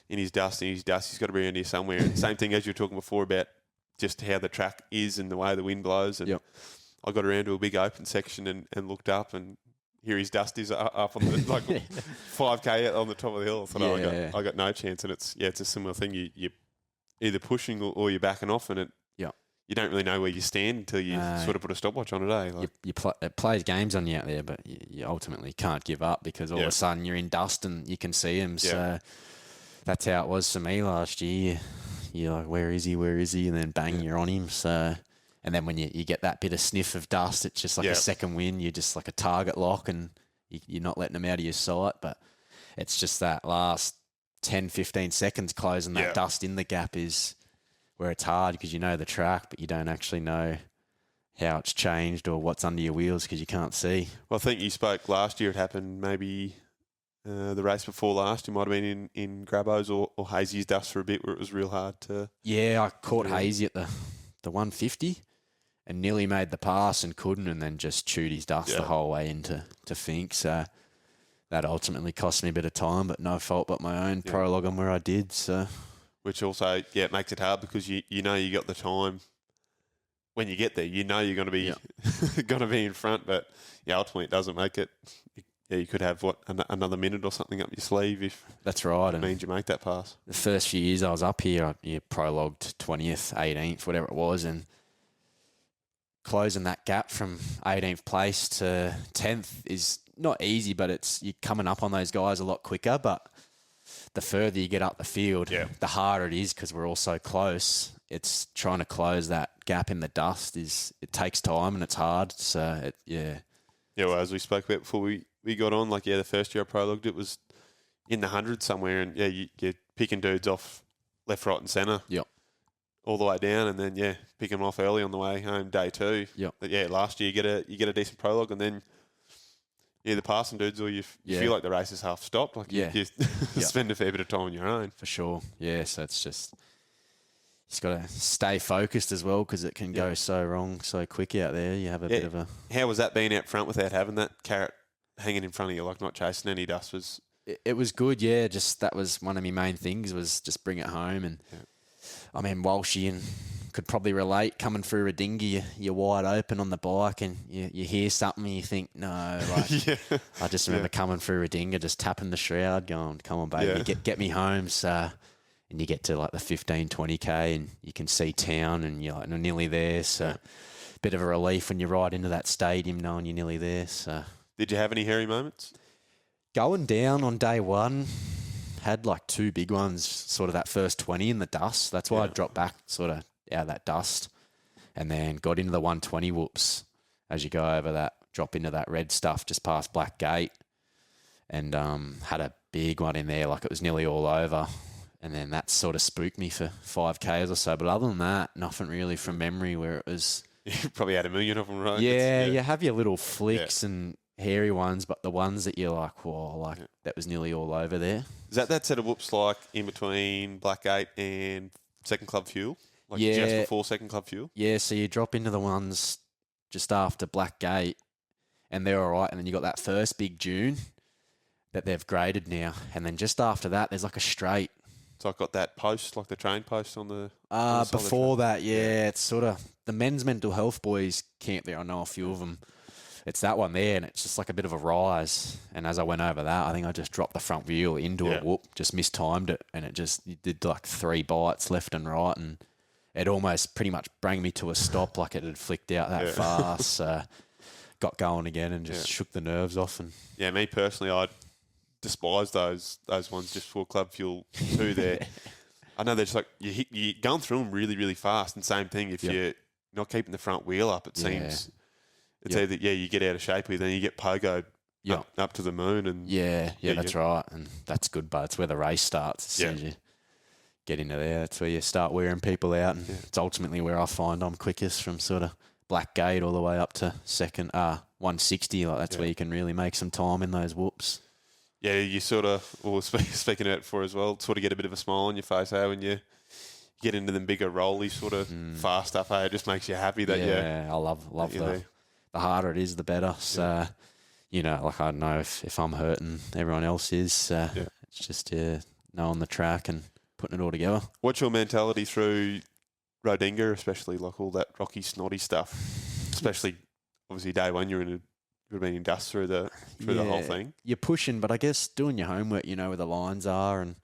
in his dust, he's got to be around here somewhere. And same thing as you were talking before about just how the track is and the way the wind blows. And I got around to a big open section and looked up, and here his dust is up on the 5K on the top of the hill. I thought, I got no chance. And it's a similar thing. You're either pushing or you're backing off, and you don't really know where you stand until you sort of put a stopwatch on it, eh? Like, it plays games on you out there, but you ultimately can't give up, because all of a sudden you're in dust and you can see him. So that's how it was for me last year. You're like, where is he? Where is he? And then bang, you're on him. So, and then when you get that bit of sniff of dust, it's just like a second wind. You're just like a target lock, and you're not letting him out of your sight. But it's just that last 10, 15 seconds closing that dust in the gap is where it's hard, because you know the track, but you don't actually know how it's changed or what's under your wheels, because you can't see. Well, I think you spoke last year. It happened maybe the race before last. You might have been in Grabbo's or Hazy's dust for a bit, where it was real hard to... Yeah, I caught Hazy at the 150 and nearly made the pass and couldn't, and then just chewed his dust the whole way into Finke. So that ultimately cost me a bit of time, but no fault but my own prologue on where I did. So... Which also, it makes it hard, because you know you got the time. When you get there, you know you're going to be going to be in front, but ultimately it doesn't make it. You could have another minute or something up your sleeve if that's right. It means you make that pass. The first few years I was up here, I prologued 20th, 18th, whatever it was, and closing that gap from 18th place to 10th is not easy, but you're coming up on those guys a lot quicker, but the further you get up the field, the harder it is, because we're all so close. It's trying to close that gap in the dust. It takes time and it's hard. So, well, as we spoke about before we got on, the first year I prologued, it was in the hundreds somewhere, and you're picking dudes off left, right and centre. Yep. All the way down, and then, picking them off early on the way home, day 2. Yep. But, last year you get a decent prologue, and then... the passing dudes, or you feel like the race is half stopped. You spend a fair bit of time on your own. For sure. Yeah, so it's just... You just got to stay focused as well, because it can go so wrong so quick out there. You have a bit of a... How was that being out front without having that carrot hanging in front of you, not chasing any dust? It was good, yeah. Just that was one of my main things, was just bring it home. And I mean, Walshy and... could probably relate, coming through a dinghy, you're wide open on the bike, and you hear something and you think, no, I just remember coming through a dinghy, just tapping the shroud, going, come on, baby, get me home. So, and you get to the 15, 20K, and you can see town, and you're nearly there. So, bit of a relief when you ride into that stadium knowing you're nearly there. So, did you have any hairy moments? Going down on day one, had 2 big ones, sort of that first 20 in the dust. That's why I dropped back sort of out of that dust, and then got into the 120 whoops as you go over that, drop into that red stuff just past Black Gate, and had a big one in there, like it was nearly all over. And then that sort of spooked me for 5Ks or so. But other than that, nothing really from memory where it was... You probably had a million of them, right? Yeah, you have your little flicks and hairy ones, but the ones that you're like, whoa, that was nearly all over there. Is that set of whoops like in between Blackgate and Second Club Fuel? Like just before Second Club Fuel? Yeah, so you drop into the ones just after Blackgate and they're all right. And then you got that first big dune that they've graded now. And then just after that, there's like a straight. So I've got that post, like the train post on the... before that, it's sort of... The men's mental health boys camp there. I know a few of them. It's that one there, and it's just like a bit of a rise. And as I went over that, I think I just dropped the front wheel into it, just mistimed it, and it did like 3 bites left and right, and it almost pretty much bring me to a stop, like it had flicked out that fast. Got going again and just shook the nerves off. And yeah, me personally, I despise those ones just for Club Fuel 2 there. I know they're just like, you're going through them really, really fast, and same thing, if you're not keeping the front wheel up, it seems... It's either, you get out of shape with, then you get pogoed up to the moon. And that's right. And that's good, but it's where the race starts. As soon as you get into there, that's where you start wearing people out. And it's ultimately where I find I'm quickest, from sort of Blackgate all the way up to 160. Like that's where you can really make some time in those whoops. Yeah, you sort of, speaking of it before as well, sort of get a bit of a smile on your face, when you get into them bigger rolly sort of fast stuff, it just makes you happy that I love the harder it is, the better. So, like I don't know if I'm hurting, everyone else is. It's just knowing the track and putting it all together. What's your mentality through Rodinga, especially like all that rocky, snotty stuff? Especially, obviously, day one you've been in dust through the whole thing. You're pushing, but I guess doing your homework, where the lines are, and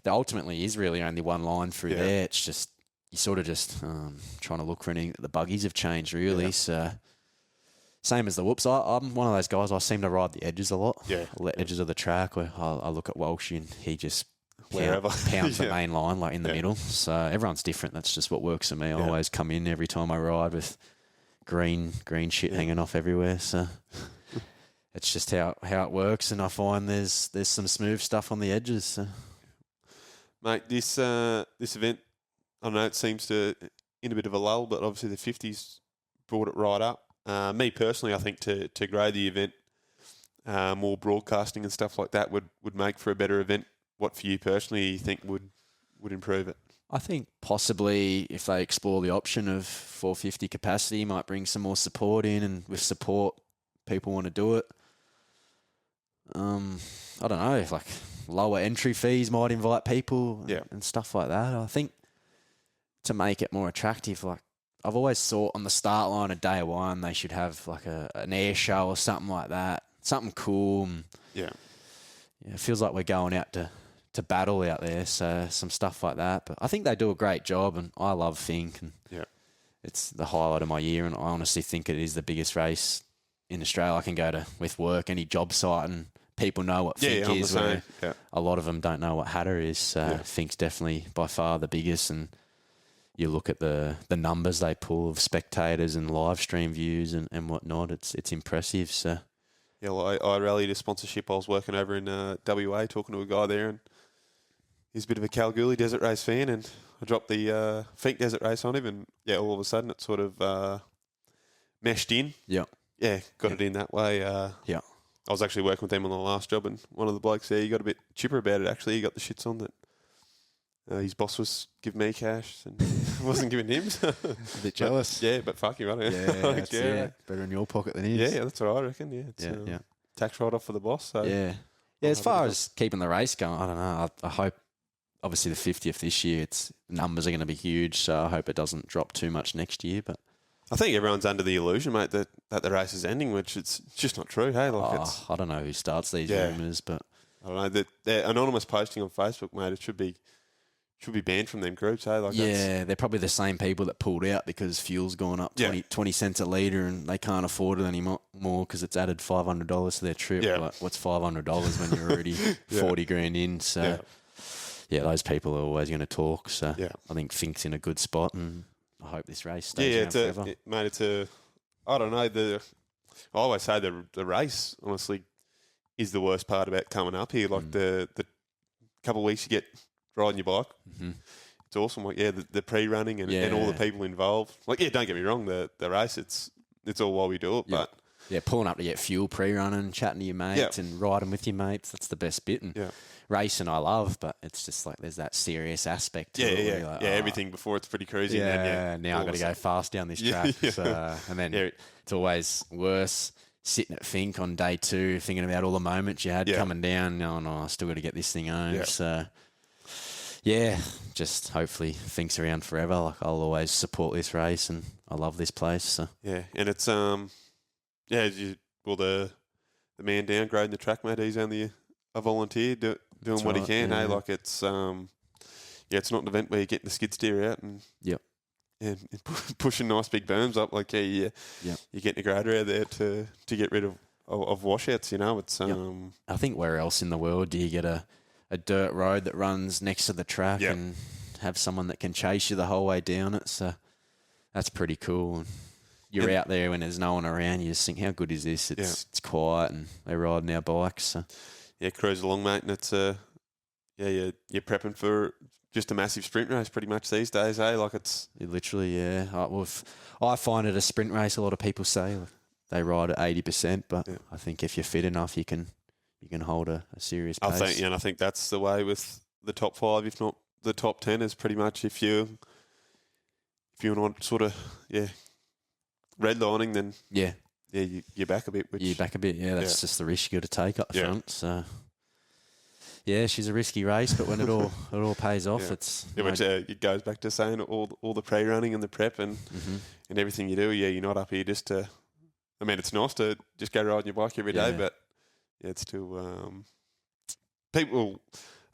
there ultimately is really only one line through there. It's just you sort of just trying to look for anything. The buggies have changed really, so. Same as the whoops. I'm one of those guys, I seem to ride the edges a lot. Yeah. The edges of the track, where I look at Walsh and he just wherever pounds the main line, like in the middle. So everyone's different. That's just what works for me. I always come in every time I ride with green shit hanging off everywhere. So it's just how it works. And I find there's some smooth stuff on the edges. So. Mate, this event, I don't know, it seems to in a bit of a lull, but obviously the 50s brought it right up. Me personally, I think to grow the event, more broadcasting and stuff like that would make for a better event. What for you personally you think would improve it? I think possibly if they explore the option of 450 capacity, might bring some more support in, and with support, people want to do it. I don't know, if like lower entry fees might invite people and stuff like that. I think to make it more attractive, like, I've always thought on the start line of day one, they should have like an air show or something like that. Something cool. And it feels like we're going out to battle out there. So some stuff like that. But I think they do a great job, and I love Finke. And it's the highlight of my year. And I honestly think it is the biggest race in Australia. I can go to with work, any job site, and people know what Finke is. A lot of them don't know what Hatter is. So Finke's definitely by far the biggest. And you look at the numbers they pull of spectators and live stream views and whatnot, it's impressive. So, yeah, well, I rallied a sponsorship. I was working over in WA talking to a guy there, and he's a bit of a Kalgoorlie Desert Race fan, and I dropped the Finke Desert Race on him, and all of a sudden it sort of meshed in. Got it in that way. I was actually working with them on the last job, and one of the blokes there, he got a bit chipper about it actually. He got the shits on that. His boss was giving me cash and wasn't giving him. A bit jealous. But fuck him, right? That's it. Better in your pocket than his. Yeah, that's what I reckon. It's tax write-off for the boss. So as far as keeping the race going, I don't know. I hope, obviously the 50th this year, numbers are going to be huge, so I hope it doesn't drop too much next year. But I think everyone's under the illusion, mate, that the race is ending, which it's just not true. Hey, I don't know who starts these rumours, but I don't know. The anonymous posting on Facebook, mate, it should be banned from them groups, hey? They're probably the same people that pulled out because fuel's gone up 20 cents a litre and they can't afford it anymore because it's added $500 to their trip. Like, what's $500 when you're already 40 grand in? So, those people are always going to talk. So, I think Finke's in a good spot, and I hope this race stays around forever. It's I don't know. I always say the race, honestly, is the worst part about coming up here. Like the couple of weeks you get riding your bike. Mm-hmm. It's awesome. Like, the pre-running and all the people involved. Like, don't get me wrong, the race, it's all while we do it, but... Yeah, pulling up to get fuel pre-running, chatting to your mates and riding with your mates, that's the best bit. And racing I love, but it's just like there's that serious aspect to it. Yeah, like, everything before it's pretty crazy. Yeah, now I've got to go fast down this track. So, and then it's always worse sitting at Finke on day 2, thinking about all the moments you had coming down. I still got to get this thing home. Yeah. So... yeah, just hopefully Finke's around forever. Like I'll always support this race, and I love this place. So. Yeah, and it's the man downgrading the track, mate. He's only a volunteer doing what he can. Hey, like it's it's not an event where you're getting the skid steer out and and pushing nice big berms up. Like you're getting a grader out there to get rid of washouts. It's I think where else in the world do you get a dirt road that runs next to the track and have someone that can chase you the whole way down it. So that's pretty cool. And you're out there when there's no one around. You just think, how good is this? It's quiet and they're riding our bikes. So. Yeah, cruise along, mate. And it's you're prepping for just a massive sprint race pretty much these days, eh? Like it's literally, I find it a sprint race. A lot of people say they ride at 80%, but I think if you're fit enough, you can hold a serious pace. I think that's the way with the top 5, if not the top 10, is pretty much if you want sort of redlining, then you're back a bit. You're back a bit, That's just the risk you got to take up the front. So she's a risky race, but when it all pays off, it's which it goes back to saying all the pre-running and the prep and everything you do. Yeah, you're not up here just to. I mean, it's nice to just go riding your bike every day, but. Yeah, it's still people.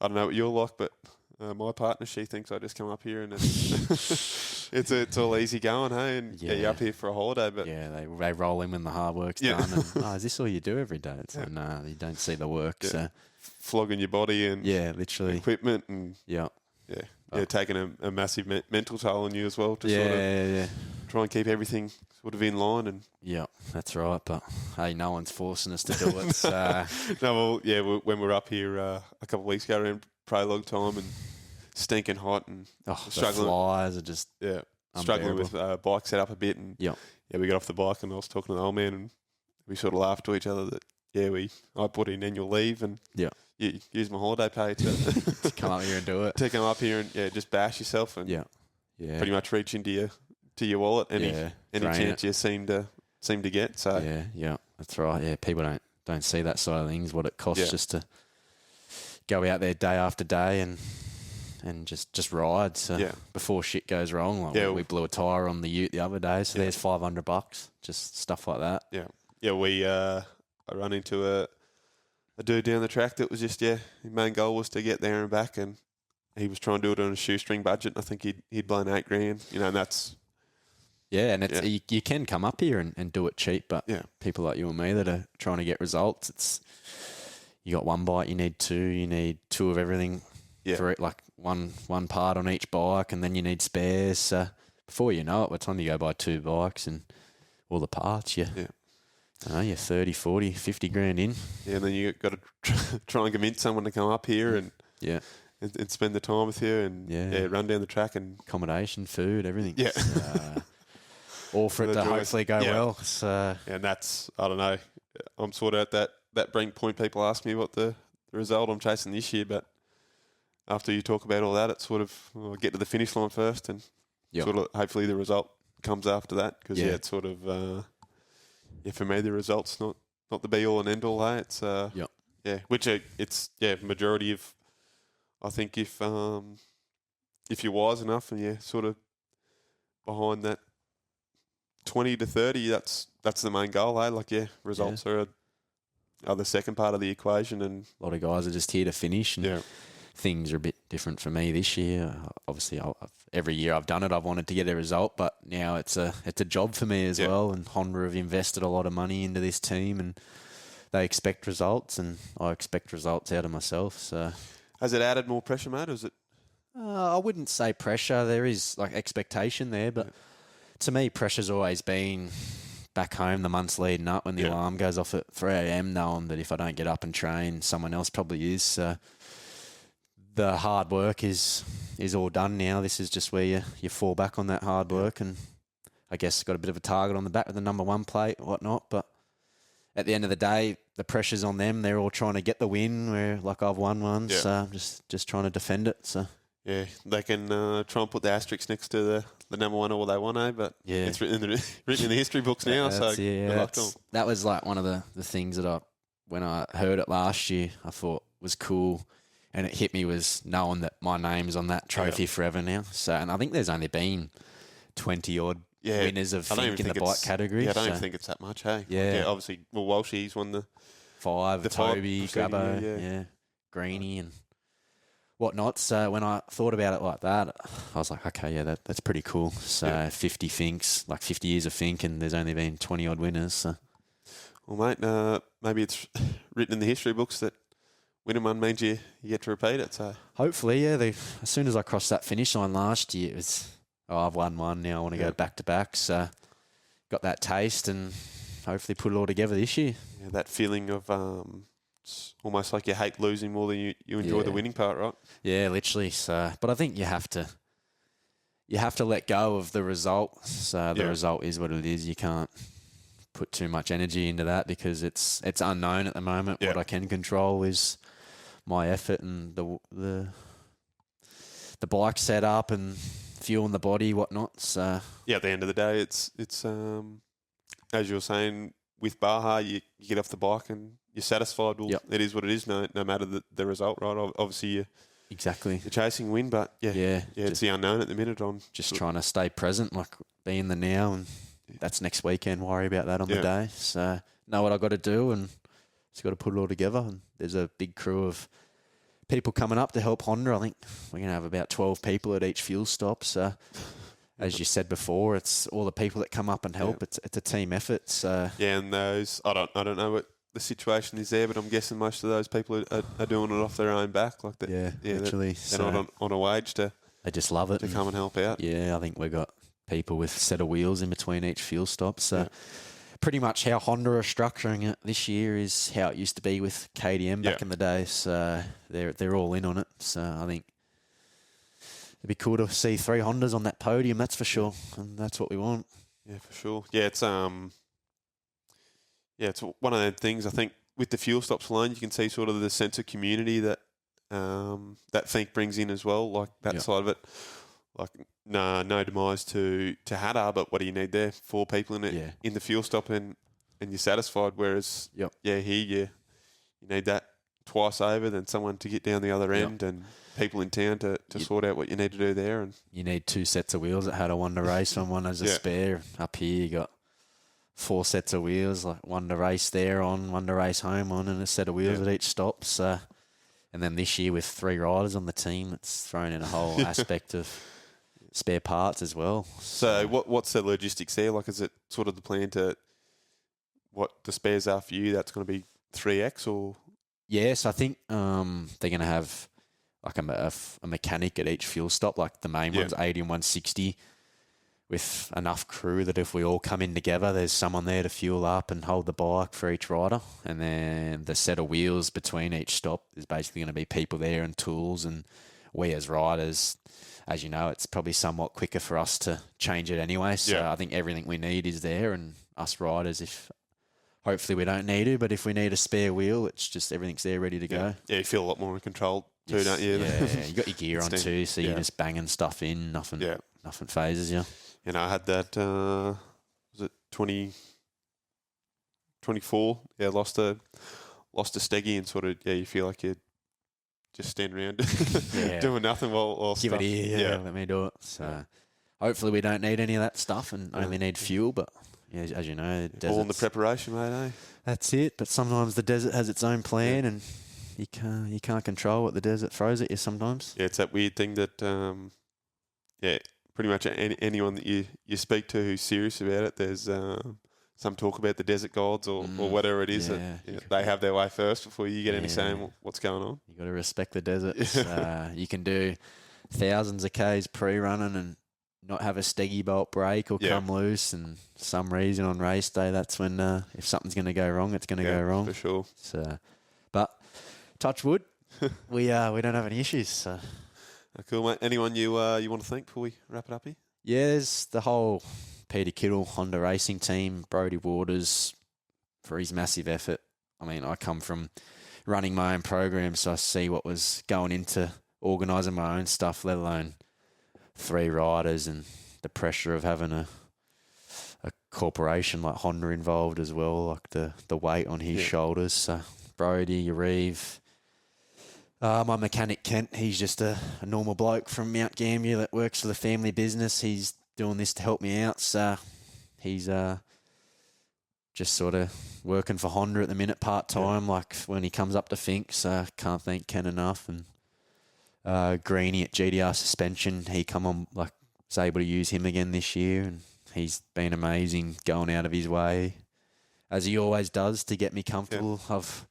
I don't know what you're like, but my partner, she thinks I just come up here and it's all easy going, hey, and you're up here for a holiday. But they roll in when the hard work's done. And, is this all you do every day? It's like, no, you don't see the work. So flogging your body and literally equipment and taking a massive mental toll on you as well to sort of try and keep everything sort of in line. And that's right. But hey, no one's forcing us to do it. So. When we were up here a couple of weeks ago around prologue time and stinking hot and struggling. The flies are just struggling with bike setup a bit. And we got off the bike and I was talking to the old man and we sort of laughed to each other that I put in annual leave and you use my holiday pay to come up here and do it. To come up here and just bash yourself and pretty much reach into your wallet any chance you seem to get. So that's right. Yeah, people don't see that side of things. What it costs just to go out there day after day and just ride. So before shit goes wrong, we blew a tyre on the Ute the other day. So there's $500, just stuff like that. We I run into a dude down the track that was just his main goal was to get there and back, and he was trying to do it on a shoestring budget. I think he'd blown $8,000, and that's and it's you can come up here and do it cheap, but people like you and me that are trying to get results, it's you got one bike, you need two of everything for it, like one part on each bike, and then you need spares. So before you know it, by the time you go buy 2 bikes and all the parts, you're 30, 40, 50 grand in. Yeah, and then you got to try and convince someone to come up here and and spend the time with you and run down the track and accommodation, food, everything. Yeah. All for it to hopefully go well. So and that's, I don't know, I'm sort of at that brink point. People ask me what the result I'm chasing this year, but after you talk about all that, it's sort of get to the finish line first and sort of hopefully the result comes after that because it's sort of for me the result's not the be all and end all. Hey, it's which it's majority of, I think if you're wise enough and you're sort of behind that 20 to 30, that's the main goal. Hey, like results are the second part of the equation, and a lot of guys are just here to finish. And things are a bit different for me this year. Obviously, every year I've done it, I've wanted to get a result, but now it's a job for me as well. And Honda have invested a lot of money into this team, and they expect results, and I expect results out of myself. So, has it added more pressure, mate? Or is it? I wouldn't say pressure. There is like expectation there, but to me, pressure's always been back home the months leading up when the Yeah. alarm goes off at 3 a.m. knowing that if I don't get up and train, someone else probably is. So the hard work is all done now. This is just where you fall back on that hard work, and I guess got a bit of a target on the back with the number 1 plate, whatnot. But at the end of the day, the pressure's on them. They're all trying to get the win. Where like I've won one, so I'm just trying to defend it. So Yeah, they can try and put the asterisk next to the number 1 all they want, but it's written in the history books now. So good luck to 'em. that was like one of the things that when I heard it last year, I thought was cool, and it hit me was knowing that my name's on that trophy forever now. So, and I think there's only been 20 odd winners of Finke in the bike category. Yeah, I don't even think it's that much, hey? Yeah. Obviously, well, Walsh, he's won the 5, Toby, Grabbo, yeah. Greenie and whatnot. So when I thought about it like that, I was like, okay, yeah, that's pretty cool. So 50 Finks, like 50 years of Fink, and there's only been 20 odd winners. So. Well, mate, maybe it's written in the history books that winning one means you get to repeat it. So hopefully, yeah. As soon as I crossed that finish line last year, it was, I've won one, now I want to go back to back. So got that taste and hopefully put it all together this year. Yeah, that feeling of it's almost like you hate losing more than you enjoy the winning part, right? Yeah, literally. So, but I think you have to let go of the result. So the result is what it is. You can't put too much energy into that because it's unknown at the moment. Yeah. What I can control is my effort and the bike setup and fuel in the body, whatnot. So yeah, at the end of the day, it's as you were saying with Baja, you get off the bike and you're satisfied. Well, it is what it is, no matter the result, right? Obviously, you're chasing win, but it's the unknown at the minute. On just trying to stay present, like be in the now, and that's next weekend. Worry about that on the day. So know what I got to do, and just got to put it all together. And there's a big crew of people coming up to help Honda. I think we're going to have about 12 people at each fuel stop. So as you said before, it's all the people that come up and help. It's a team effort. So and those I don't know what the situation is there, but I'm guessing most of those people are doing it off their own back, like that. Literally. They're not on a wage to. They just love it to come and help out. Yeah, I think we've got people with a set of wheels in between each fuel stop. So pretty much how Honda are structuring it this year is how it used to be with KTM back in the day. So they're all in on it. So I think it'd be cool to see 3 Hondas on that podium, that's for sure. And that's what we want. Yeah, for sure. Yeah, it's it's one of the things I think with the fuel stops alone, you can see sort of the sense of community that that Fink brings in as well, like that side of it. Like no demise to Hatta, but what do you need there? 4 people in it in the fuel stop and you're satisfied. Whereas here you need that twice over, then someone to get down the other end and people in town to sort out what you need to do there. And you need 2 sets of wheels that had a one to race on, one as a spare. Up here you got 4 sets of wheels, like one to race there on, one to race home on, and a set of wheels at each stop. So, and then this year with 3 riders on the team, it's thrown in a whole aspect of spare parts as well. So what's the logistics there? Like, is it sort of the plan to what the spares are for you? That's going to be 3X or? Yes, I think they're going to have like a mechanic at each fuel stop, like the main one's 80 and 160, with enough crew that if we all come in together, there's someone there to fuel up and hold the bike for each rider. And then the set of wheels between each stop is basically going to be people there and tools. And we as riders, as you know, it's probably somewhat quicker for us to change it anyway. So I think everything we need is there, and us riders, if hopefully we don't need to, but if we need a spare wheel, it's just everything's there ready to go. Yeah, you feel a lot more in control too, don't you? Yeah, you got your gear on too, so you're just banging stuff in, nothing phases you. You know, I had that, was it 2024? Yeah, lost a steggy and sort of, you feel like you're just standing around doing nothing while give stuff. it here, let me do it. So hopefully we don't need any of that stuff and only need fuel, but as you know, all in the preparation, mate, eh? That's it, but sometimes the desert has its own plan and you can't control what the desert throws at you sometimes. Yeah, it's that weird thing that, pretty much anyone that you speak to who's serious about it, there's some talk about the desert gods or whatever it is. They have their way first before you get any saying what's going on. You got to respect the desert. You can do thousands of Ks pre-running and not have a steggy bolt break or come loose, and for some reason on race day, that's when if something's going to go wrong, it's going to go wrong. For sure. So, but touch wood, we don't have any issues. So. Cool, mate. Anyone you want to thank before we wrap it up here? Yeah, there's the whole Peter Kittle Honda racing team, Brodie Waters for his massive effort. I mean, I come from running my own program, so I see what was going into organising my own stuff, let alone 3 riders and the pressure of having a corporation like Honda involved as well, like the weight on his shoulders. So Brodie, Reeve, my mechanic Kent, he's just a normal bloke from Mount Gambier that works for the family business. He's doing this to help me out, so he's just sort of working for Honda at the minute part-time, like when he comes up to Finke, so can't thank Ken enough. And Greenie at GDR Suspension, he come on, like, was able to use him again this year, and he's been amazing, going out of his way, as he always does, to get me comfortable. I've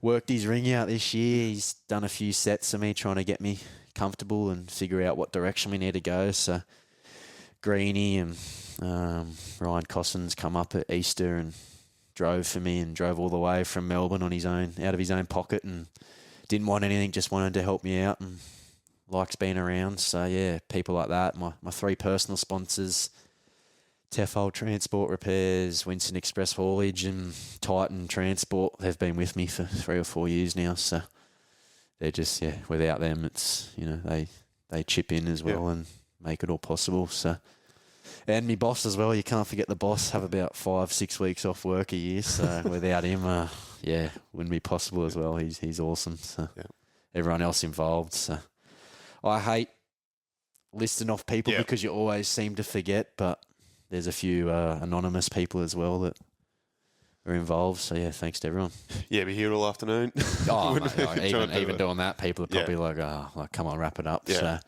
worked his ring out this year. He's done a few sets of me trying to get me comfortable and figure out what direction we need to go. So Greenie and Ryan Cossins come up at Easter and drove for me, and drove all the way from Melbourne on his own, out of his own pocket, and didn't want anything, just wanted to help me out and likes being around. So, yeah, people like that. My 3 personal sponsors, Tefol Transport Repairs, Winston Express Haulage, and Titan Transport, they've been with me for 3 or 4 years now. So they're just, without them, it's, they chip in as well and make it all possible. So, and my boss as well, you can't forget the boss, have about 5-6 weeks off work a year. So without him, wouldn't be possible as well. He's awesome. So everyone else involved. So I hate listing off people because you always seem to forget, but there's a few anonymous people as well that are involved. So, thanks to everyone. Yeah, be here all afternoon. Even doing that, people are probably like, come on, wrap it up. Yeah. So,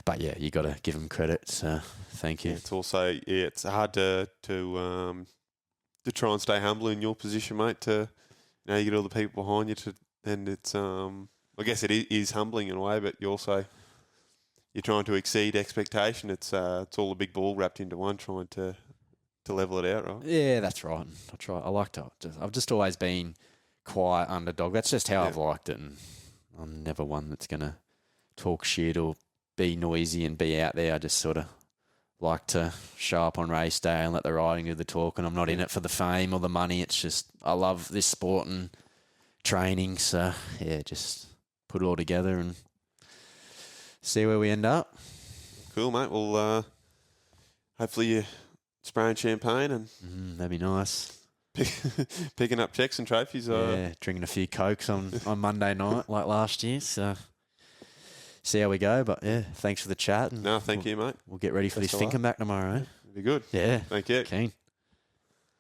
but, you got to give them credit. So, thank you. Yeah, it's also, it's hard to try and stay humble in your position, mate, you get all the people behind you and it's, I guess it is humbling in a way, but you're trying to exceed expectation. It's all a big ball wrapped into one, trying to level it out, right? Yeah, that's right. I try. I like to. I've just always been quiet underdog. That's just how I've liked it, and I'm never one that's gonna talk shit or be noisy and be out there. I just sort of like to show up on race day and let the riding do the talking. I'm not in it for the fame or the money. It's just I love this sport and training. So just put it all together and see where we end up. Cool, mate. Well, hopefully you're spraying champagne and that'd be nice. Picking up checks and trophies. Drinking a few Cokes on Monday night like last year. So see how we go. But, thanks for the chat. And thank you, mate. We'll get ready for this Finke back tomorrow. Be good. Yeah. Thank you. Keen.